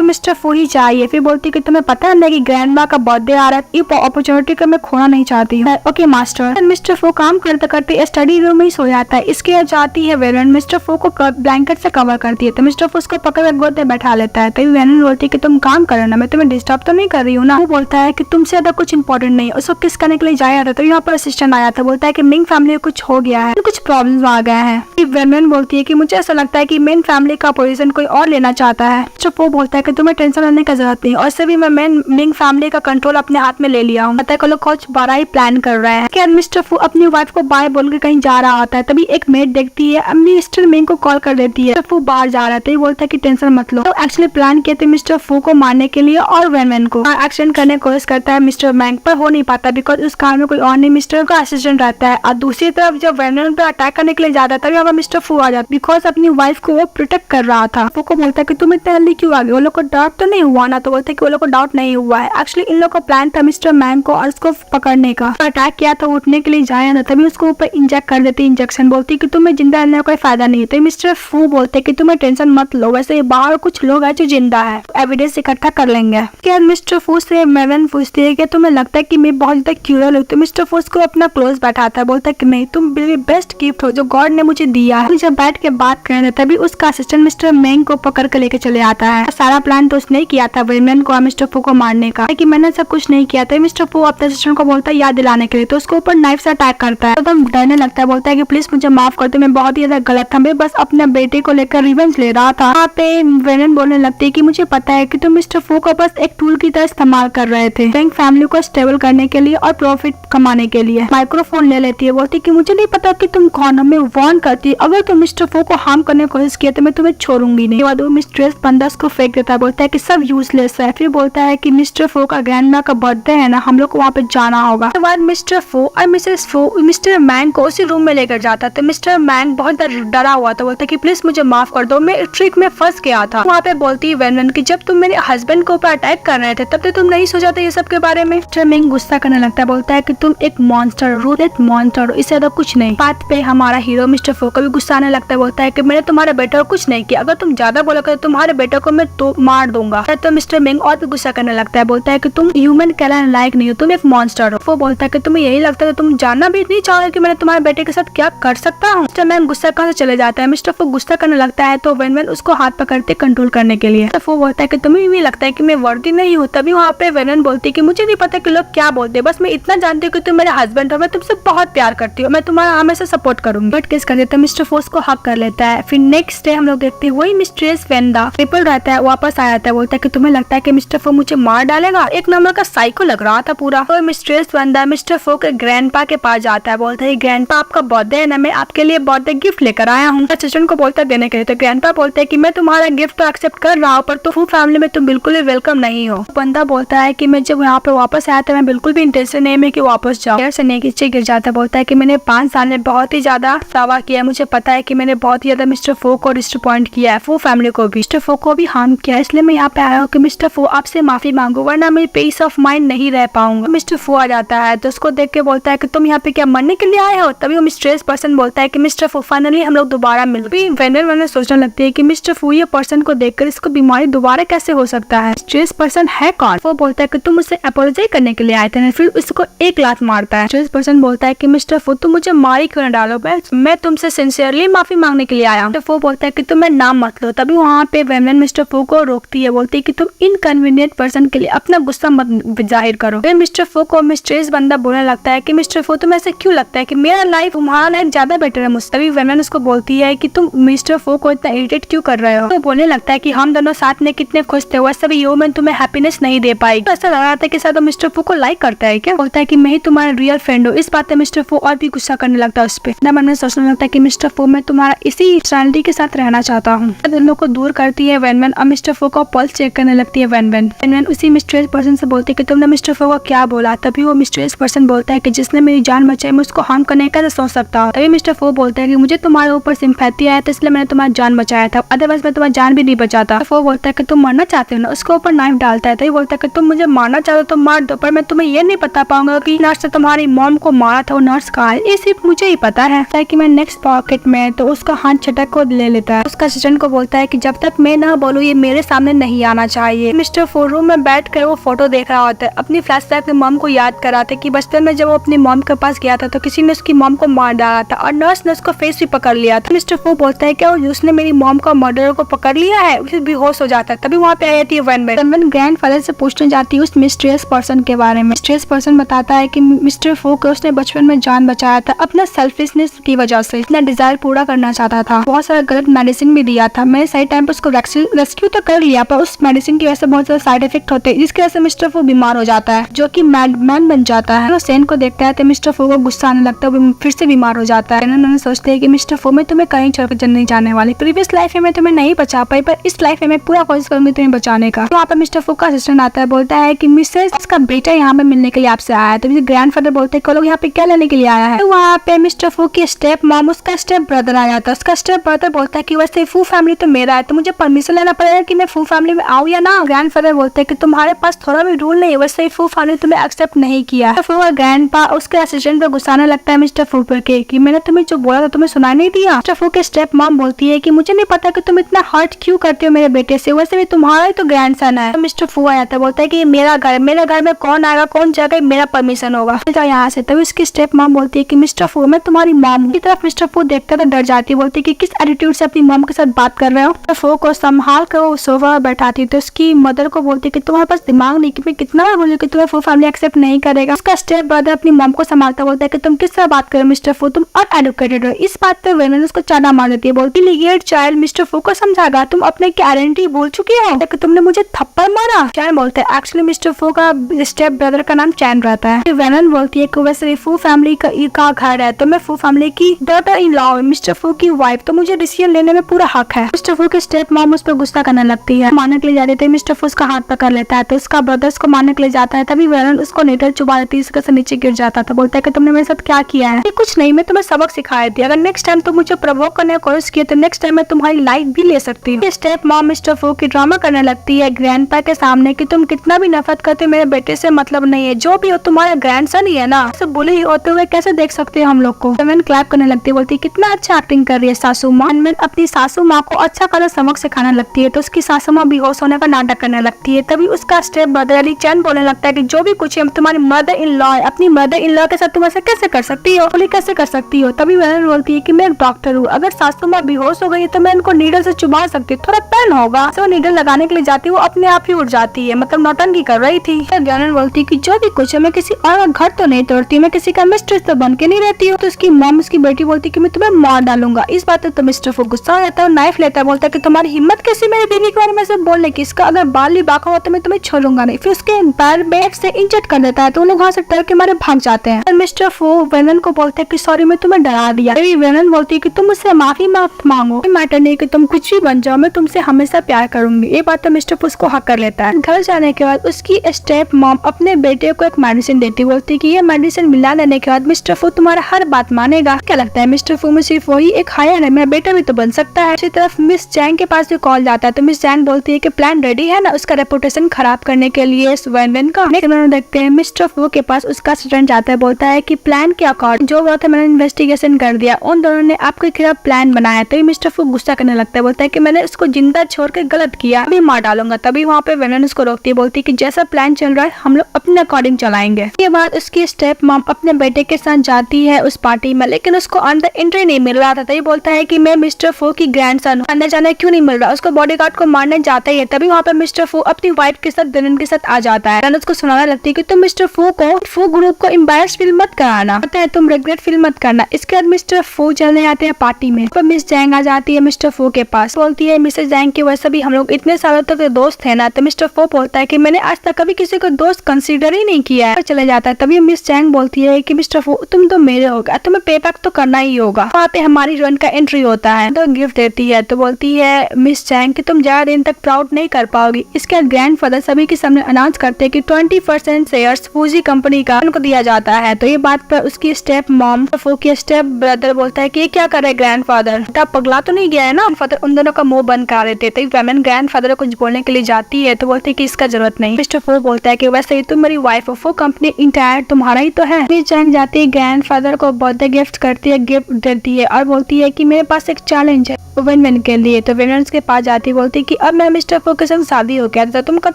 मिस्टर फू ही चाहिए। फिर बोलती है कि तुम्हें पता है कि ग्रैंड माँ का बर्थडे आ रहा है, ये अपॉर्चुनिटी को मैं खोना नहीं चाहती हूँ। Okay master. मिस्टर फू काम करते करते स्टडी रूम में ही सो जाता है। इसके बाद जाती है वेनमैन, मिस्टर फू को ब्लैंकेट से कवर करती है, तो मिस्टर फू उसको पकड़ गोद में बैठा लेता है। तभी वेनमैन बोलती है कि तुम काम करो ना, मैं तुम्हें डिस्टर्ब तो नहीं कर रही हूँ ना। वो बोलता है कि तुमसे ज्यादा कुछ इंपॉर्टेंट नहीं। उसको किस करने के लिए जाया था, तो यहाँ पर असिस्टेंट आया था, बोलता है कि मिंग फैमिली को कुछ हो गया है, कुछ प्रॉब्लम आ गया है। वेनमैन बोलती है कि मुझे ऐसा लगता है कि मेन फैमिली का पोजीशन कोई और लेना चाहता है। मिस्टर फू बोलता है कि तुम्हें टेंशन लेने की जरूरत नहीं, और इससे भी मैं मेन मिंग फैमिली का कंट्रोल अपने हाथ में ले लिया हूँ। पता है लोग कुछ बड़ा ही प्लान कर रहे हैं। मिस्टर फू अपनी वाइफ को बाय बोल के कहीं जा रहा होता है, तभी एक मेड देखती है, मिस्टर मिंग को कॉल कर देती है। मिस्टर फू बाहर जा रहा था, बोलता है कि टेंशन मत लो। तो एक्चुअली प्लान किए थे मिस्टर फू को मारने के लिए और वेनमैन को एक्सीडेंट करने की कोशिश करता है मिस्टर मैंग, पर हो नहीं पाता बिकॉज उस कार में कोई और नहीं मिस्टर का असिस्टेंट रहता है। और दूसरी तरफ जब वेनमैन पर अटैक करने के लिए जाता है तभी वहाँ मिस्टर फू आ जाता है, बिकॉज अपनी वाइफ को वो प्रोटेक्ट कर रहा था। फू को बोलता है कि तुम इतने जल्दी क्यों आ गए, वो लोग को डाउट तो नहीं हुआ ना। तो बोलते कि वो लोग को डाउट नहीं हुआ है, एक्चुअली इन लोग का प्लान था मिस्टर मैंग को और उसको पकड़ने का। अटैक किया तो उठने के लिए जाया ना, तभी उसको ऊपर इंजेक्ट कर देती इंजेक्शन, बोलती कि तुम्हें जिंदा रहने का कोई फायदा नहीं है। तो मिस्टर फू बोलते कि तुम्हें टेंशन मत लो, वैसे बाहर कुछ लोग हैं जो जिंदा है, एविडेंस इकट्ठा कर लेंगे। क्या मिस्टर फू से वेनमैन पूछती है कि तुम्हें लगता है कि मैं बहुत ज्यादा क्यूरल हूँ। तो मिस्टर फू को अपना क्लोज बैठाता है, बोलता है कि नहीं तुम बेस्ट की गिफ्ट हो जो गॉड ने मुझे दिया है। जब बैठ के बात कर रहे तभी उसका असिस्टेंट मिस्टर मैंग को पकड़ के लेके चले आता है। सारा प्लान तो उसने किया था वेनवेन को और मिस्टर फू को मारने का, लेकिन मैंने सब कुछ नहीं किया था। मिस्टर फू अपने असिस्टेंट को बोलता है याद दिलाने के लिए, तो उसके ऊपर नाइफ से अटैक करता है। तो एकदम डरने लगता है, बोलता है कि प्लीज मुझे माफ कर दो, मैं बहुत ही ज्यादा गलत था, मैं बस अपने बेटे को लेकर रिवेंज ले रहा था। यहाँ पे वेनन बोलने लगती है कि मुझे पता है कि तुम मिस्टर फू को बस एक टूल की तरह इस्तेमाल कर रहे थे बैंक फैमिली को स्टेबल करने के लिए और प्रॉफिट कमाने के लिए। माइक्रोफोन ले लेती है, बोलती है कि मुझे नहीं पता कि तुम कौन हो, मैं वार्न करती अगर तुम मिस्टर फू को हार्म करने की कोशिश किया तो मैं तुम्हें छोड़ूंगी नहीं। बाद वो मिस्ट्रेस बंदा को फेंक देता है, बोलता है कि सब यूजलेस है। फिर बोलता है कि मिस्टर फू का ग्रैंडमा का बर्थडे है ना, हम लोग को वहाँ पे जाना होगा। तो बाद मिस्टर फू और मिसेस फू मिस्टर मैंग को उसी रूम में लेकर जाता तो मिस्टर मैंग बहुत डरा हुआ था, बोलता है कि प्लीज मुझे माफ कर दो, मैं ट्रिक में फंस गया था। वहाँ पे बोलती है वेनवेन कि जब तुम मेरे हस्बैंड के ऊपर अटैक कर रहे थे तब तो तुम नहीं सोचा था ये सब के बारे में। मिस्टर मैंग गुस्सा करने लगता है, बोलता है कि तुम एक मॉन्स्टर रूथलेस मॉन्स्टर हो, इससे ज्यादा कुछ नहीं। बात पे हमारा हीरो मिस्टर फू को भी गुस्सा आने लगता है, बोलता है कि मैंने तुम्हारे बेटे को कुछ नहीं किया, अगर तुम ज्यादा बोलोगे तो तुम्हारे बेटे को मैं तो मार दूंगा। तो मिस्टर मैंग और भी गुस्सा करने लगता है, बोलता है कि तुम ह्यूमन कहलाने लायक नहीं हो, तुम एक मॉन्स्टर हो। वो बोलता है कि तुम्हें यही लगता है, तुम जानना भी नहीं चाहोगे कि मैंने तुम्हारे बेटे के साथ क्या कर सकता हूँ। मिस्टर मैंग गुस्सा करके चले जाता है। मिस्टर फू गुस्सा करने लगता है तो वेनवेन उसको हाथ पकड़ते कंट्रोल करने के लिए। तो वो बोलता है कि तुम्हें भी लगता है कि मैं वर्दी नहीं हूँ। तभी वहाँ पे वेनवेन बोलती है कि मुझे नहीं पता कि लोग क्या बोलते, बस मैं इतना जानती हूँ कि तुम मेरे हस्बैंड हो, मैं तुमसे बहुत प्यार करती हूँ, मैं तुम्हारा हमेशा सपोर्ट करूंगी। बट किस कर देता है, मिस्टर फू को हक कर लेता है। फिर नेक्स्ट डे हम लोग देखते हैं वही मिस्ट्रेस वेंडा ट्रिपल रहता है, वापस आ जाता है, बोलता है कि तुम्हें लगता है कि मिस्टर फू मुझे मार डालेगा, एक नंबर का साइको लग रहा था पूरा। तो मिस्ट्रेस वेंडा मिस्टर फू के ग्रैंडपा के पास जाता है, बोलता है ग्रैंडपा आपका बर्थडे है ना, मैं आपके लिए बर्थडे गिफ्ट लेकर आया हूँ। असिस्टेंट को बोलता है देने के लिए, तो ग्रैंडपा बोलते है कि मैं तुम्हारा गिफ्ट तो एक्सेप्ट कर रहा हूँ पर तो फू फैमिली में तुम बिल्कुल भी वेलकम नहीं हो। बंदा बोलता है कि मैं जब यहाँ पे वापस आया था मैं बिल्कुल भी इंटरेस्टेड नहीं है कि वापस जाओ। से नीचे गिर जाता है, बोलता है कि मैंने 5 साल में बहुत ही ज्यादा दावा किया, मुझे पता है कि मैंने बहुत ही ज्यादा मिस्टर फू को डिसअपॉइंट किया है, फू फैमिली को भी, मिस्टर फू को भी हार्म किया, इसलिए मैं यहाँ पे आया हूँ कि मिस्टर फू आपसे माफी मांगू वरना मैं पीस ऑफ माइंड नहीं रह पाऊंगा। मिस्टर फू आ जाता है तो उसको देख के बोलता है कि तुम यहाँ पे क्या मरने के लिए आए हो। तभी वो मिस्ट्रेस पर्सन बोलता है कि मिस्टर फू फाइनली हम लोग दोबारा मिल गए। वेनवेन सोचने लगती है कि मिस्टर फू ये पर्सन को देखकर इसको बीमारी दोबारा कैसे हो सकता है, मिस्ट्रेस पर्सन है कौन। वो बोलता है कि तुम मुझसे अपोलोजाइज करने के लिए आए थे, फिर इसको एक लात मारता है। मिस्ट्रेस पर्सन बोलता है कि मिस्टर फू तुम मुझे मारी क्यों न डालो, मैं तुमसे सिंसियरली माफी मांगने के लिए आया हूँ। फू बोलता है कि तुम मेरा नाम मत लो। तभी वहाँ पे वेनवेन मिस्टर फू को रोकती है, बोलती है कि तुम इनकन्वीनियंट पर्सन के लिए अपना गुस्सा मत जाहिर करो। फिर मिस्टर फू को मिस्ट्रेस बंदा बोलने लगता है कि मिस्टर फू तुम्हें ऐसे क्यों लगता है कि मेरा लाइफ तुम्हारा लाइफ ज्यादा बेटर है मुझसे। तभी वेनवेन उसको बोलती है कि तुम मिस्टर फू को इतना इरिटेट क्यों कर रहे हो। तो बोलने लगता है कि हम दोनों साथ में कितने खुश थे, वैसे भी ह्यूमन तुम्हें हैप्पीनेस नहीं दे पाई। तो ऐसा लग रहा था कि शायद मिस्टर फू को लाइक करता है क्या। बोलता है कि मैं ही तुम्हारा रियल फ्रेंड हूँ। इस बात पे मिस्टर फू और भी गुस्सा करने लगता है उस पे। मन में सोचने लगता है कि मिस्टर फू मैं तुम्हारा इसी पर्सनालिटी के साथ रहना चाहता हूँ। इन लोग को दूर करती है वेनवेन और मिस्टर फू को पल्स चेक करने लगती है वेनवेन उसी मिस्ट्रेस पर्सन से बोलती है कि तुमने मिस्टर फू को क्या बोला। तभी वो मिस्ट्रेस पर्सन बोलता है कि जिसने मेरी जान बचाई मैं उसको हार्म करने का सोच सकता हूँ। तभी मिस्टर फू बोलता है कि मुझे तुम्हारे ऊपर सिंपैथी आया था इसलिए मैंने तुम्हारी जान बचाया था, अदरवाइज मैं तुम्हारी जान भी नहीं बचाता। वो बोलता है कि तुम मरना चाहते हो ना, उसके ऊपर नाइफ डालता है। तभी बोलता है कि तुम मुझे मारना चाहते हो तो मार दो, पर मैं तुम्हें ये नहीं बता पाऊंगा कि नर्स ने तुम्हारी मॉम को मारा था, वो नर्स का है, ये सिर्फ मुझे ही पता है कि मैं नेक्स्ट पॉकेट में। तो उसका हाथ छटक को ले लेता है। उसका असिस्टेंट को बोलता है कि जब तक मैं ना बोलूँ ये मेरे सामने नहीं आना चाहिए। मिस्टर फू रूम में बैठ कर वो फोटो देख रहा होता है, अपनी फ्लैशबैक में मॉम को याद कराते कि बचपन में जब वो अपनी मॉम के पास गया था तो किसी ने उसकी मॉम को मार डाला था और नर्स ने उसको फेस भी पकड़ लिया था। मिस्टर फू बोलता है क्या उसने मेरी मॉम का मर्डर को पकड़ लिया है, उसे बेहोश हो जाता है। तभी वहाँ पे आ जाती है वेनवेन ग्रैंडफादर से पूछने जाती है उस मिस्ट्रेस पर्सन के बारे में। मिस्ट्रेस पर्सन बताता है कि मिस्टर फू को उसने बचपन में जान बचाया था अपना सेल्फिशनेस की वजह से, इतना डिजायर पूरा करना चाहता था, बहुत सारा गलत मेडिसिन भी दिया था, मैंने सही टाइम पर उसको रेस्क्यू तो कर लिया पर उस मेडिसिन की वजह से बहुत सारे साइड इफेक्ट होते हैं जिसकी वजह से मिस्टर फू बीमार हो जाता है, जो कि मैडमैन बन जाता है। वो सेन को देखता है तो मिस्टर फू को गुस्सा आने लगता है, फिर से बीमार हो जाता है। उन्होंने सोचते हैं कि मिस्टर फू मैं तुम्हें कहीं छोड़कर नहीं जाने वाली, प्रीवियस लाइफ में मैं तुम्हें नहीं बचा पाई पर इस लाइफ में मैं पूरा कोशिश करूंगी तुम्हें बचाने का। तो वहाँ पे मिस्टर फू का असिस्टेंट आता है, बोलता है कि मिसेस का बेटा यहाँ पे मिलने के लिए आपसे आया है। तो ग्रैंडफादर बोलते हैं लोग यहाँ पे क्या लेने के लिए आया है। तो वहाँ पे मिस्टर फू की स्टेप मॉम उसका स्टेप ब्रदर आ जाता है। उसका स्टेप ब्रदर बोलता है कि वैसे फू फैमिली तो मेरा है तो मुझे परमिशन लेना पड़ेगा कि मैं फू फैमिली में आऊँ या ना। ग्रैंडफादर बोलते हैं कि तुम्हारे पास थोड़ा भी रूल नहीं है, वैसे फू फैमिली तुम्हें एक्सेप्ट नहीं किया। तो फिर ग्रैंडपा उसके असिस्टेंट पे गुस्साने लगता है मिस्टर फू पे कि मैंने तुम्हें जो बोला था तुम्हें सुनाई नहीं दिया। मिस्टर फू के स्टेप मॉम बोलती है कि मुझे नहीं पता कि तुम इतना हर्ट क्यों करते हो मेरे बेटे से, वैसे भी तुम्हारा ही तो ग्रैंडसन है। तो मिस्टर फू आ जाता है, बोलता है कि मेरा घर में कौन आएगा कौन जाएगा, मेरा परमिशन होगा, जाओ यहाँ से। तभी उसकी स्टेप मॉम बोलती है कि मिस्टर फू मैं तुम्हारी मॉम की तरफ मिस्टर फू देखता तो डर जाती, बोलती कि किस एटीट्यूड से अपनी मॉम के साथ बात कर रहे हो। मिस्टर फू को संभाल कर वो सोफा पर बैठाती तो उसकी मदर को बोलती कि तुम्हारे पास दिमाग नहीं कि मैं कितना बार बोलूं कि तुम्हें फू फैमिली एक्सेप्ट नहीं करेगा। उसका स्टेप ब्रदर अपनी मॉम को संभालता बोलता है कि तुम किस तरह बात कर मिस्टर फू, तुम अनएडुकेटेड हो। इस बात पे वेनन उसको चाटा मार देती है, बोलती लिगेट चाइल्ड मिस्टर फू को समझागा, तुम अपने की आइडेंटिटी भूल चुकी हो कि तुमने मुझे थप्पड़ मारा। चैन बोलते हैं एक्चुअली मिस्टर फू का स्टेप ब्रदर का नाम चैन रहता है। वेनन बोलती है कि वैसे फू फैमिली का घर है तो मैं फू फैमिली की डॉटर इन लॉ मिस्टर फू की वाइफ, तो मुझे डिसीजन लेने में पूरा हक है। मिस्टर फू की स्टेप मॉम उस पर गुस्सा करने लगती है, मारने के लिए जाते थे। मिस्टर फू उसका हाथ पकड़ लेता है तो उसका ब्रदर्स को मारने के लिए जाता है, तभी वेनन उसको नीडल चुबा देती है, से नीचे गिर जाता था। बोलता है कि तुमने मेरे साथ क्या किया है। कुछ नहीं, मैं तुम्हें सबक सिखाई थी, अगर नेक्स्ट टाइम तुम मुझे प्रवोक करने की कोशिश किए तो नेक्स्ट टाइम मैं तुम्हारी लाइफ भी ले सकती हूँ। स्टेप मॉम मिस्टर फू की ड्रामा करने लगती है ग्रैंडपा के सामने कि तुम कितना भी नफरत करते मेरे बेटे से मतलब नहीं है, जो भी हो तुम्हारा ग्रैंडसन ही है ना, बुली होते हुए कैसे देख सकते हो हम लोग को। वेनन क्लैप करने लगती है, बोलती है कितना अच्छा एक्टिंग कर रही है सासू माँ। अपनी सासू माँ को अच्छा खासा सबक सिखाने लगती है तो उसकी सासू माँ बेहोश होने का नाटक करने लगती है। तभी उसका स्टेप ब्रदर अली चैन बोलने लगता है कि जो भी कुछ है तुम्हारी मदर इन लॉ है, अपनी मदर इन लॉ के साथ तुम ऐसे कैसे कर सकती हो, बोली कैसे कर सकती हो। तभी वेनन बोलती है कि मैं एक डॉक्टर हूँ, अगर सासू माँ बेहोश हो गई तो मैं इनको नीडल से चुबा सकती हूँ, थोड़ा पेन होगा। तो नीडल लगाने के लिए जाती है, वो अपने आप ही उड़ जाती है, मतलब नौटंकी कर रही थी। वेनन बोलती है कि जो भी कुछ है मैं किसी और घर तो नहीं तोड़ती, मैं किसी का मिस्ट्रेस तो बन के नहीं रहती हूँ। तो उसकी मॉम उसकी बेटी बोलती कि मैं तुम्हें मार डालूंगा। इस बात पे तो मिस्टर फू गुस्सा हो जाता है, नाइफ लेता है, बोलता है कि तुम्हारी हिम्मत कैसी मेरी बीवी के बारे में सब बोलने की, इसका अगर बाल भी बाका हुआ तो मैं तुम्हें छोड़ूंगा नहीं। फिर उसके पैर बैट से इंजर्ड कर देता है तो उन लोग वहाँ से डर के मारे भाग जाते हैं। मिस्टर फू वेनन को बोलते हैं कि सॉरी मैं तुम्हें डरा दिया। वेनन बोलती है कि तुम मुझसे माफी मत मांगो, मैटर नहीं कि तुम कुछ भी बन जाओ, मैं तुमसे हमेशा प्यार करूंगी। ये बात तो मिस्टर फू उसको हक कर लेता है। घर जाने के बाद उसकी स्टेप मॉम अपने बेटे को एक मेडिसिन देती, बोलती है कि ये मेडिसिन मिला देने के बाद मिस्टर फू तुम्हारा हर बात मानेगा। क्या लगता है मिस्टर फू में सिर्फ वही एक हायर है, मेरा बेटा भी तो बन सकता है। इसी तरफ मिस जैंग के पास भी कॉल जाता है तो मिस जैंग बोलती है कि प्लान रेडी है ना उसका रेपुटेशन खराब करने के लिए वेन का। देखते हैं मिस्टर फू के पास उसका स्टूडेंट जाता है, बोलता है कि प्लान के अकॉर्डिंग जो हुआ था मैंने इन्वेस्टिगेशन कर दिया, उन दोनों ने आपके खिलाफ प्लान बनाया। तभी मिस्टर फू गुस्सा करने लगता है, बोलता है कि मैंने उसको जिंदा छोड़ के गलत किया, अभी मार डालूंगा। तभी वहाँ पे वेनन उसको रोकती है, बोलती है कि जैसा प्लान चल रहा है हम लोग अपने अकॉर्डिंग चलाएंगे। इसके बाद उसकी स्टेप मॉम अपने बेटे के साथ जाती है उस पार्टी में, लेकिन उसको अंदर एंट्री नहीं मिल रहा था। तभी बोलता है कि मैं मिस्टर फू की ग्रैंडसन हूँ, अंदर जाने क्यों नहीं मिल रहा। उसको बॉडीगार्ड को मारने जाता ही है, तभी वहाँ पे मिस्टर फू अपनी वाइफ के साथ वेनन के साथ आ जाता है। उसको सुनाने लगती है कि तुम मिस्टर फू ग्रुप को एम्बैरेस फील मत कराना, पता है तुम रिग्रेट फील मत करना। इसके बाद मिस्टर फू चलने आते हैं पार्टी में, पर मिस जैंग आ जाती है मिस्टर फू के पास, बोलती है मिसेस जैंग की वैसे भी हम लोग इतने सालों तक दोस्त थे ना। तो मिस्टर फू बोलता है कि मैंने आज तक कभी किसी को दोस्त कंसीडर ही नहीं किया है, चले जाता है। तभी मिस जैंग बोलती है कि मिस्टर फू तुम तो मेरे हो गए, तुम्हें पे बैक तो करना ही होगा। वहाँ पे हमारी हीरोइन का एंट्री होता है तो गिफ्ट देती है, तो बोलती है मिस जैंग कि तुम ज्यादा दिन तक प्राउड नहीं कर पाओगी। इसके बाद ग्रैंडफादर सभी के सामने अनाउंस करते हैं कि 20% शेयर्स फूजी कंपनी का उनको दिया जाता है। तो ये बात पर उसकी स्टेप मॉम फू की स्टेप ब्रदर बोलता है कि ये क्या कर रहे ग्रैंडफादर, पगला तो नहीं गया है ना। फादर उन दोनों का मुंह बंद करा देते थे। वेमन ग्रैंडफादर को कुछ बोलने के लिए जाती है तो बोलते है कि इसका जरूरत नहीं। मिस्टर फू बोलता है कि वैसे ही तुम मेरी वाइफ हो, फू कंपनी इंटायर तुम्हारा ही तो है। मिस जैंग जाती है ग्रैंडफादर को बर्थडे गिफ्ट करती है, गिफ्ट देती है और बोलती है कि मेरे पास एक चैलेंज है वेन के लिए। तो वेन के पास जाती है, बोलती है कि अब मैं मिस्टर फू के संग शादी हो गया था, तुम कब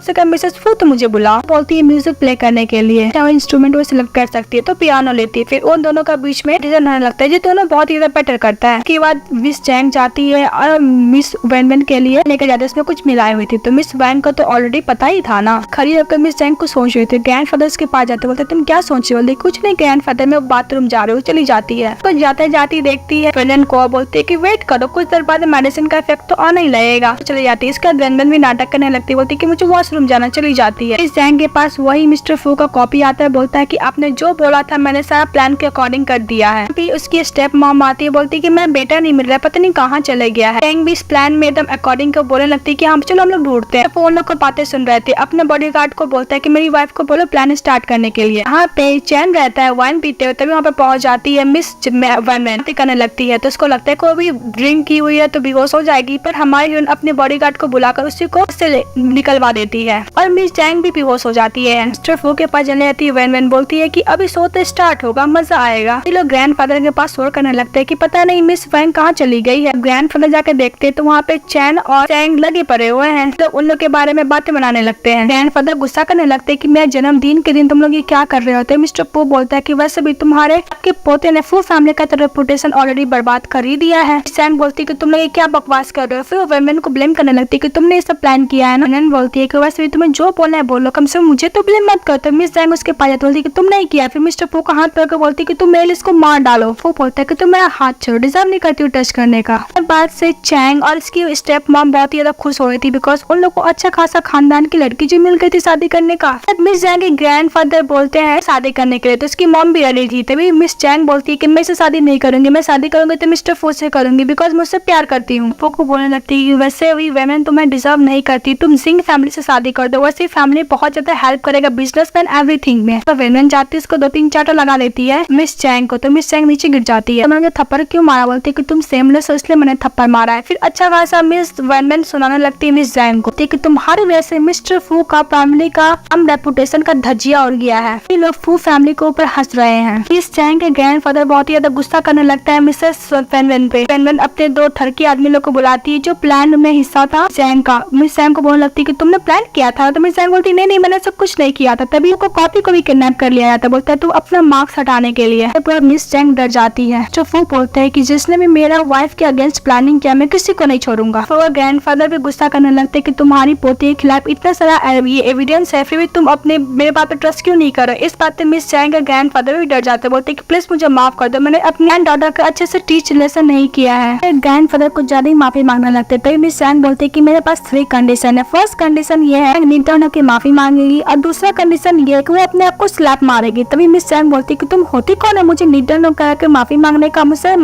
से कम मिसेस फू तो मुझे बुलाओ। बोलती है म्यूजिक प्ले करने के लिए इंस्ट्रूमेंट वो सिलेक्ट कर सकती है तो पियानो लेती है। फिर उन दोनों का बीच में डिसीजन होने लगता है जो दोनों बहुत ही बेटर करता है। उसके बाद मिस जैंग जाती है और मिस वैन के लिए लेकर जाती है, उसमें कुछ मिलाई हुई थी। तो मिस वैन को तो ऑलरेडी पता ही था ना। खड़ी होकर मिस जैंग को सोच रही थी। ग्रैंडफादर के पास जाते, बोलते तुम क्या सोच रहे हो। बोलती कुछ नहीं ग्रैंडफादर, मैं बाथरूम जा रही हूँ। चली जाती है तो जाते जाती देखती है वेन को, बोलती है कि वेट करो कुछ देर बाद मेडिसिन का इफेक्ट तो आना ही लगेगा। तो चली जाती है। इसका वेन भी नाटक करने लगती, बोलती कि मुझे वॉशरूम जाना। चली जाती है। मिस जैंग के पास वही मिस्टर फू का कॉपी आता है, बोलता है कि आपने जो बोला था मैंने सारा प्लान के अकॉर्डिंग कर दिया है। फिर उसकी स्टेप मॉम आती है, बोलती है कि मैं बेटा नहीं मिल रहा, पता नहीं कहाँ चले गया है। जैंग भी इस प्लान में एकदम अकॉर्डिंग को बोलने लगती है कि हम चलो हम लोग ढूंढते हैं। फोन लोग को बातें सुन रहे थे। अपने बॉडीगार्ड को बोलता है कि मेरी वाइफ को बोलो प्लान स्टार्ट करने के लिए। यहाँ पे चैन रहता है वाइन पीते हुए, तभी वहाँ पे पहुंच जाती है मिस वैन करने लगती है। तो उसको लगता है कोई भी ड्रिंक की हुई है है तो बेहोश हो जाएगी, पर हमारी हीरोइन अपने बॉडीगार्ड को बुलाकर उसी को उससे निकलवा देती है और मिस जैंग भी बेहोश हो जाती है। मिस्टर फू के पास चले जाती है। वैन वैन बोलती है कि अभी शो तो स्टार्ट होगा, मजा आएगा। ये लोग ग्रैंडफादर के पास शोर करने लगते हैं कि पता नहीं मिस वैंग कहाँ चली गई है। ग्रैंडफादर जाके देखते तो वहाँ पे चैन और चैंग लगे पड़े हुए हैं, तो उन लोग के बारे में बातें बनाने लगते हैं। ग्रैंडफादर गुस्सा करने लगते हैं कि मेरे जन्मदिन के दिन तुम लोग ये क्या कर रहे होते। मिस्टर पू बोलता है कि वैसे भी तुम्हारे आपके पोते ने फू फैमिली का तो रेपुटेशन ऑलरेडी बर्बाद कर ही दिया है। चैन बोलती है कि तुम लोग ये क्या बकवास कर रहे हो। फिर वैन को ब्लेम करने लगती है कि तुमने ये सब प्लान किया है ना। वैन बोलती है कि वैसे भी तुम्हें जो बोलना है बोलो, कम से कम मुझे तो ब्लेम मत करो। तो मिस जैंग उसके पास जाती बोलती है कि तुम नहीं किया। फिर मिस्टर पू का हाथ पकड़ बोलती है कि तुम मेल इसको मार डालो। वो बोलता है कि तुम मेरा हाथ छोड़ो, डिजर्व नहीं करती हूँ टच करने का। बाद से चैंग और इसकी स्टेप मॉम बहुत ही ज्यादा खुश हो रही थी, बिकॉज उन लोग को अच्छा खासा खानदान की लड़की जो मिल गई थी शादी करने का। मिस जैंग के ग्रैंडफादर बोलते हैं शादी करने के लिए, तो इसकी मॉम भी रेडी थी। तभी मिस चैंग बोलती है कि मैं इसे शादी नहीं करूंगी, मैं शादी करूंगी तो मिस्टर फू से करूंगी, बिकॉज मुझसे प्यार करती हूँ। फू को बोलने लगती है वैसे भी वेमेन तुम्हें डिजर्व नहीं करती, तुम सिंह फैमिली से शादी कर दो, वैसे फैमिली बहुत ज्यादा हेल्प करेगा बिजनेस में एवरीथिंग में। तो वेमेन जाती है उसको 2-3 चाटा लगा देती है मिस चैंग को, तो मिस चैंग नीचे गिर जाती है। मैंने थप्पड़ क्यों मारा, बोलती है कि तुम सेमलेस हो इसलिए मैंने थप्पड़ मारा है। फिर अच्छा खासा मिस वेमेन सुनाने लगती है मिस चैंग को कि तुम्हारी वजह से मिस्टर फू का फैमिली का हम रेपुटेशन का धज्जिया उड़ गया है। फिर लोग फू फैमिली के ऊपर हंस रहे हैं। मिस चैंग के ग्रैंडफादर बहुत ही ज्यादा गुस्सा करने लगता है मिसेस वेन पे। वेन अपने 2 ठरकी आदमी लोग को बुलाती है जो प्लान में हिस्सा था चैंग का। मिस चैंग को बोलने लगती है कि तुमने प्लान किया था, तो मिस चैंग बोलती है नहीं मैंने सब कुछ नहीं किया था। तभी उसको कॉपी को भी किडनैप कर लिया जाता, बोलता है तू अपना मार्क्स हटाने के लिए। मिस चैंग डर जाती है। जो फू बोलते है कि जिसने भी मेरा वाइफ के अगेंस्ट प्लानिंग किया मैं किसी को नहीं छोड़ूंगा। तो ग्रैंडफादर भी गुस्सा करने लगते कि तुम्हारी पोती के खिलाफ इतना सारा ये एविडेंस है, फिर भी तुम अपने मेरे बात पे ट्रस्ट क्यों नहीं कर रहे। इस बात पे मिस चैंग का ग्रैंडफादर भी डर जाते, बोलते कि प्लीज मुझे माफ कर दो, मैंने अपनी ग्रैंड डॉटर का अच्छे से टीच लेसन नहीं किया है। ग्रैंडफादर को ज्यादा ही माफी मांगने लगते। तभी मिस चैंग बोलते कि मेरे पास 3 कंडीशन है। फर्स्ट कंडीशन ये है निर्दोष होकर माफी मांगेगी, और दूसरा कंडीशन ये है कि वो अपने आप को स्लैप मारेगी। तभी मिस चैंग बोलती कि तुम होती कौन है मुझे निर्दोष होकर माफी मांगने का, मुझसे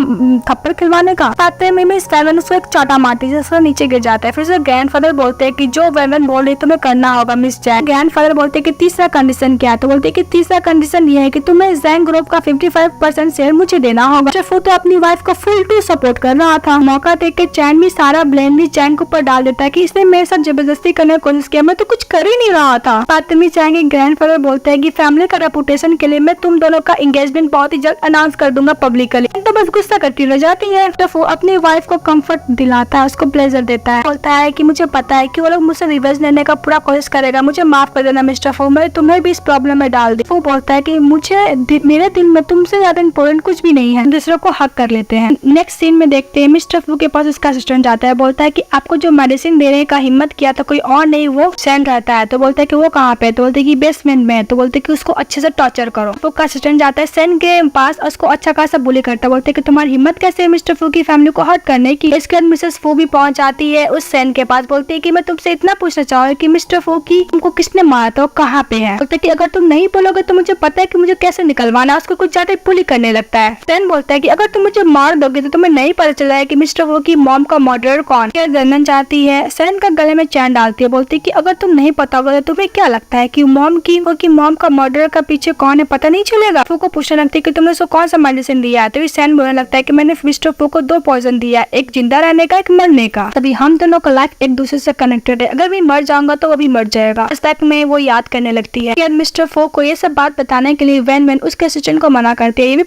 थप्पड़ खिलवाने का। पाते में मिस वेन उसको एक चाटा मारती है जिससे नीचे गिर जाता है। फिर से ग्रैंडफादर बोलते हैं कि जो वेन बोल रही तुम्हें करना होगा मिस चैंग। ग्रैंडफादर बोलते हैं कि तीसरा कंडीशन क्या है, तो बोलते हैं कि तीसरा कंडीशन ये है कि तुम्हें जैंग ग्रुप का 55% शेयर मुझे देना होगा। फू तो अपनी वाइफ को फुल टू सपोर्ट कर रहा था। मौका देख के चैन भी सारा ब्लेम भी चैंग के ऊपर डाल देता है कि इसने मेरे साथ जबरदस्ती करने की कोशिश किया, मैं तो कुछ कर ही नहीं रहा था। बात में चैंग के ग्रैंडफादर बोलते हैं कि फैमिली का रेपुटेशन के लिए मैं तुम दोनों का एंगेजमेंट बहुत ही जल्द अनाउंस कर दूंगा पब्लिकली। तो बस गुस्सा करती रह जाती है। तो वो अपनी वाइफ को कंफर्ट दिलाता है, उसको प्लेजर देता है, बोलता है कि मुझे पता है कि वो लोग मुझसे रिवेंज लेने का पूरा कोशिश करेगा, मुझे माफ कर देना मिस्टर फू, मैं तुम्हें भी इस प्रॉब्लम में डाल दी। वो बोलता है कि मुझे मेरे दिल में तुमसे ज्यादा इम्पोर्टेंट कुछ भी नहीं है। दूसरों को हक कर लेते हैं। नेक्स्ट सीन में देखते हैं मिस्टर फू के पास उसका असिस्टेंट जाता है, बोलता है कि आपको जो मेडिसिन देने का हिम्मत किया तो कोई और नहीं वो सैन रहता है। तो बोलता है कि वो कहाँ पे, तो बोलते है कि बेसमेंट में। तो बोलते है कि उसको अच्छे से टॉर्चर करो। फू का असिस्टेंट जाता है सैन के पास, उसको अच्छा खासा बुली करता है, बोलते है कि तुम्हारी हिम्मत कैसे है मिस्टर फू की फैमिली को हर्ट करने की। इसके बाद मिसेस फू भी पहुंच जाती है उस सैन के पास, बोलती है कि मैं तुमसे इतना पूछना चाहूँ कि मिस्टर फू की तुमको किसने मारा था, कहाँ पे है। बोलते है कि अगर तुम नहीं बोलोगे तो मुझे पता है कि मुझे कैसे निकलवाना। उसको कुछ ज्यादा पुली करने लगता है। सैन बोलता है कि अगर तुम मुझे मार दोगे तो तुम्हें नहीं पता चला है कि मिस्टर फू की मॉम का मर्डर कौन है। जानना चाहती है। सैन का गले में चैन डालती है, बोलती है कि अगर तुम नहीं पता होगा तो तुम्हें क्या लगता है कि मॉम का मर्डर का पीछे कौन है, पता नहीं चलेगा। फू को पूछने लगती है कि तुमने उसको कौन सा मेडिसिन दिया है। तभी सैन बोलने लगता है कि मैंने मिस्टर फू को 2 पॉइजन दिया, एक जिंदा रहने का, एक मरने का। तभी हम दोनों का लाइफ एक दूसरे से कनेक्टेड है, अगर मैं मर जाऊंगा तो वो भी मर जाएगा। इस तक में वो याद करने लगती है। मिस्टर फू को ये सब बात बताने के लिए वैन उसके असिस्टेंट को मना करती है, ये भी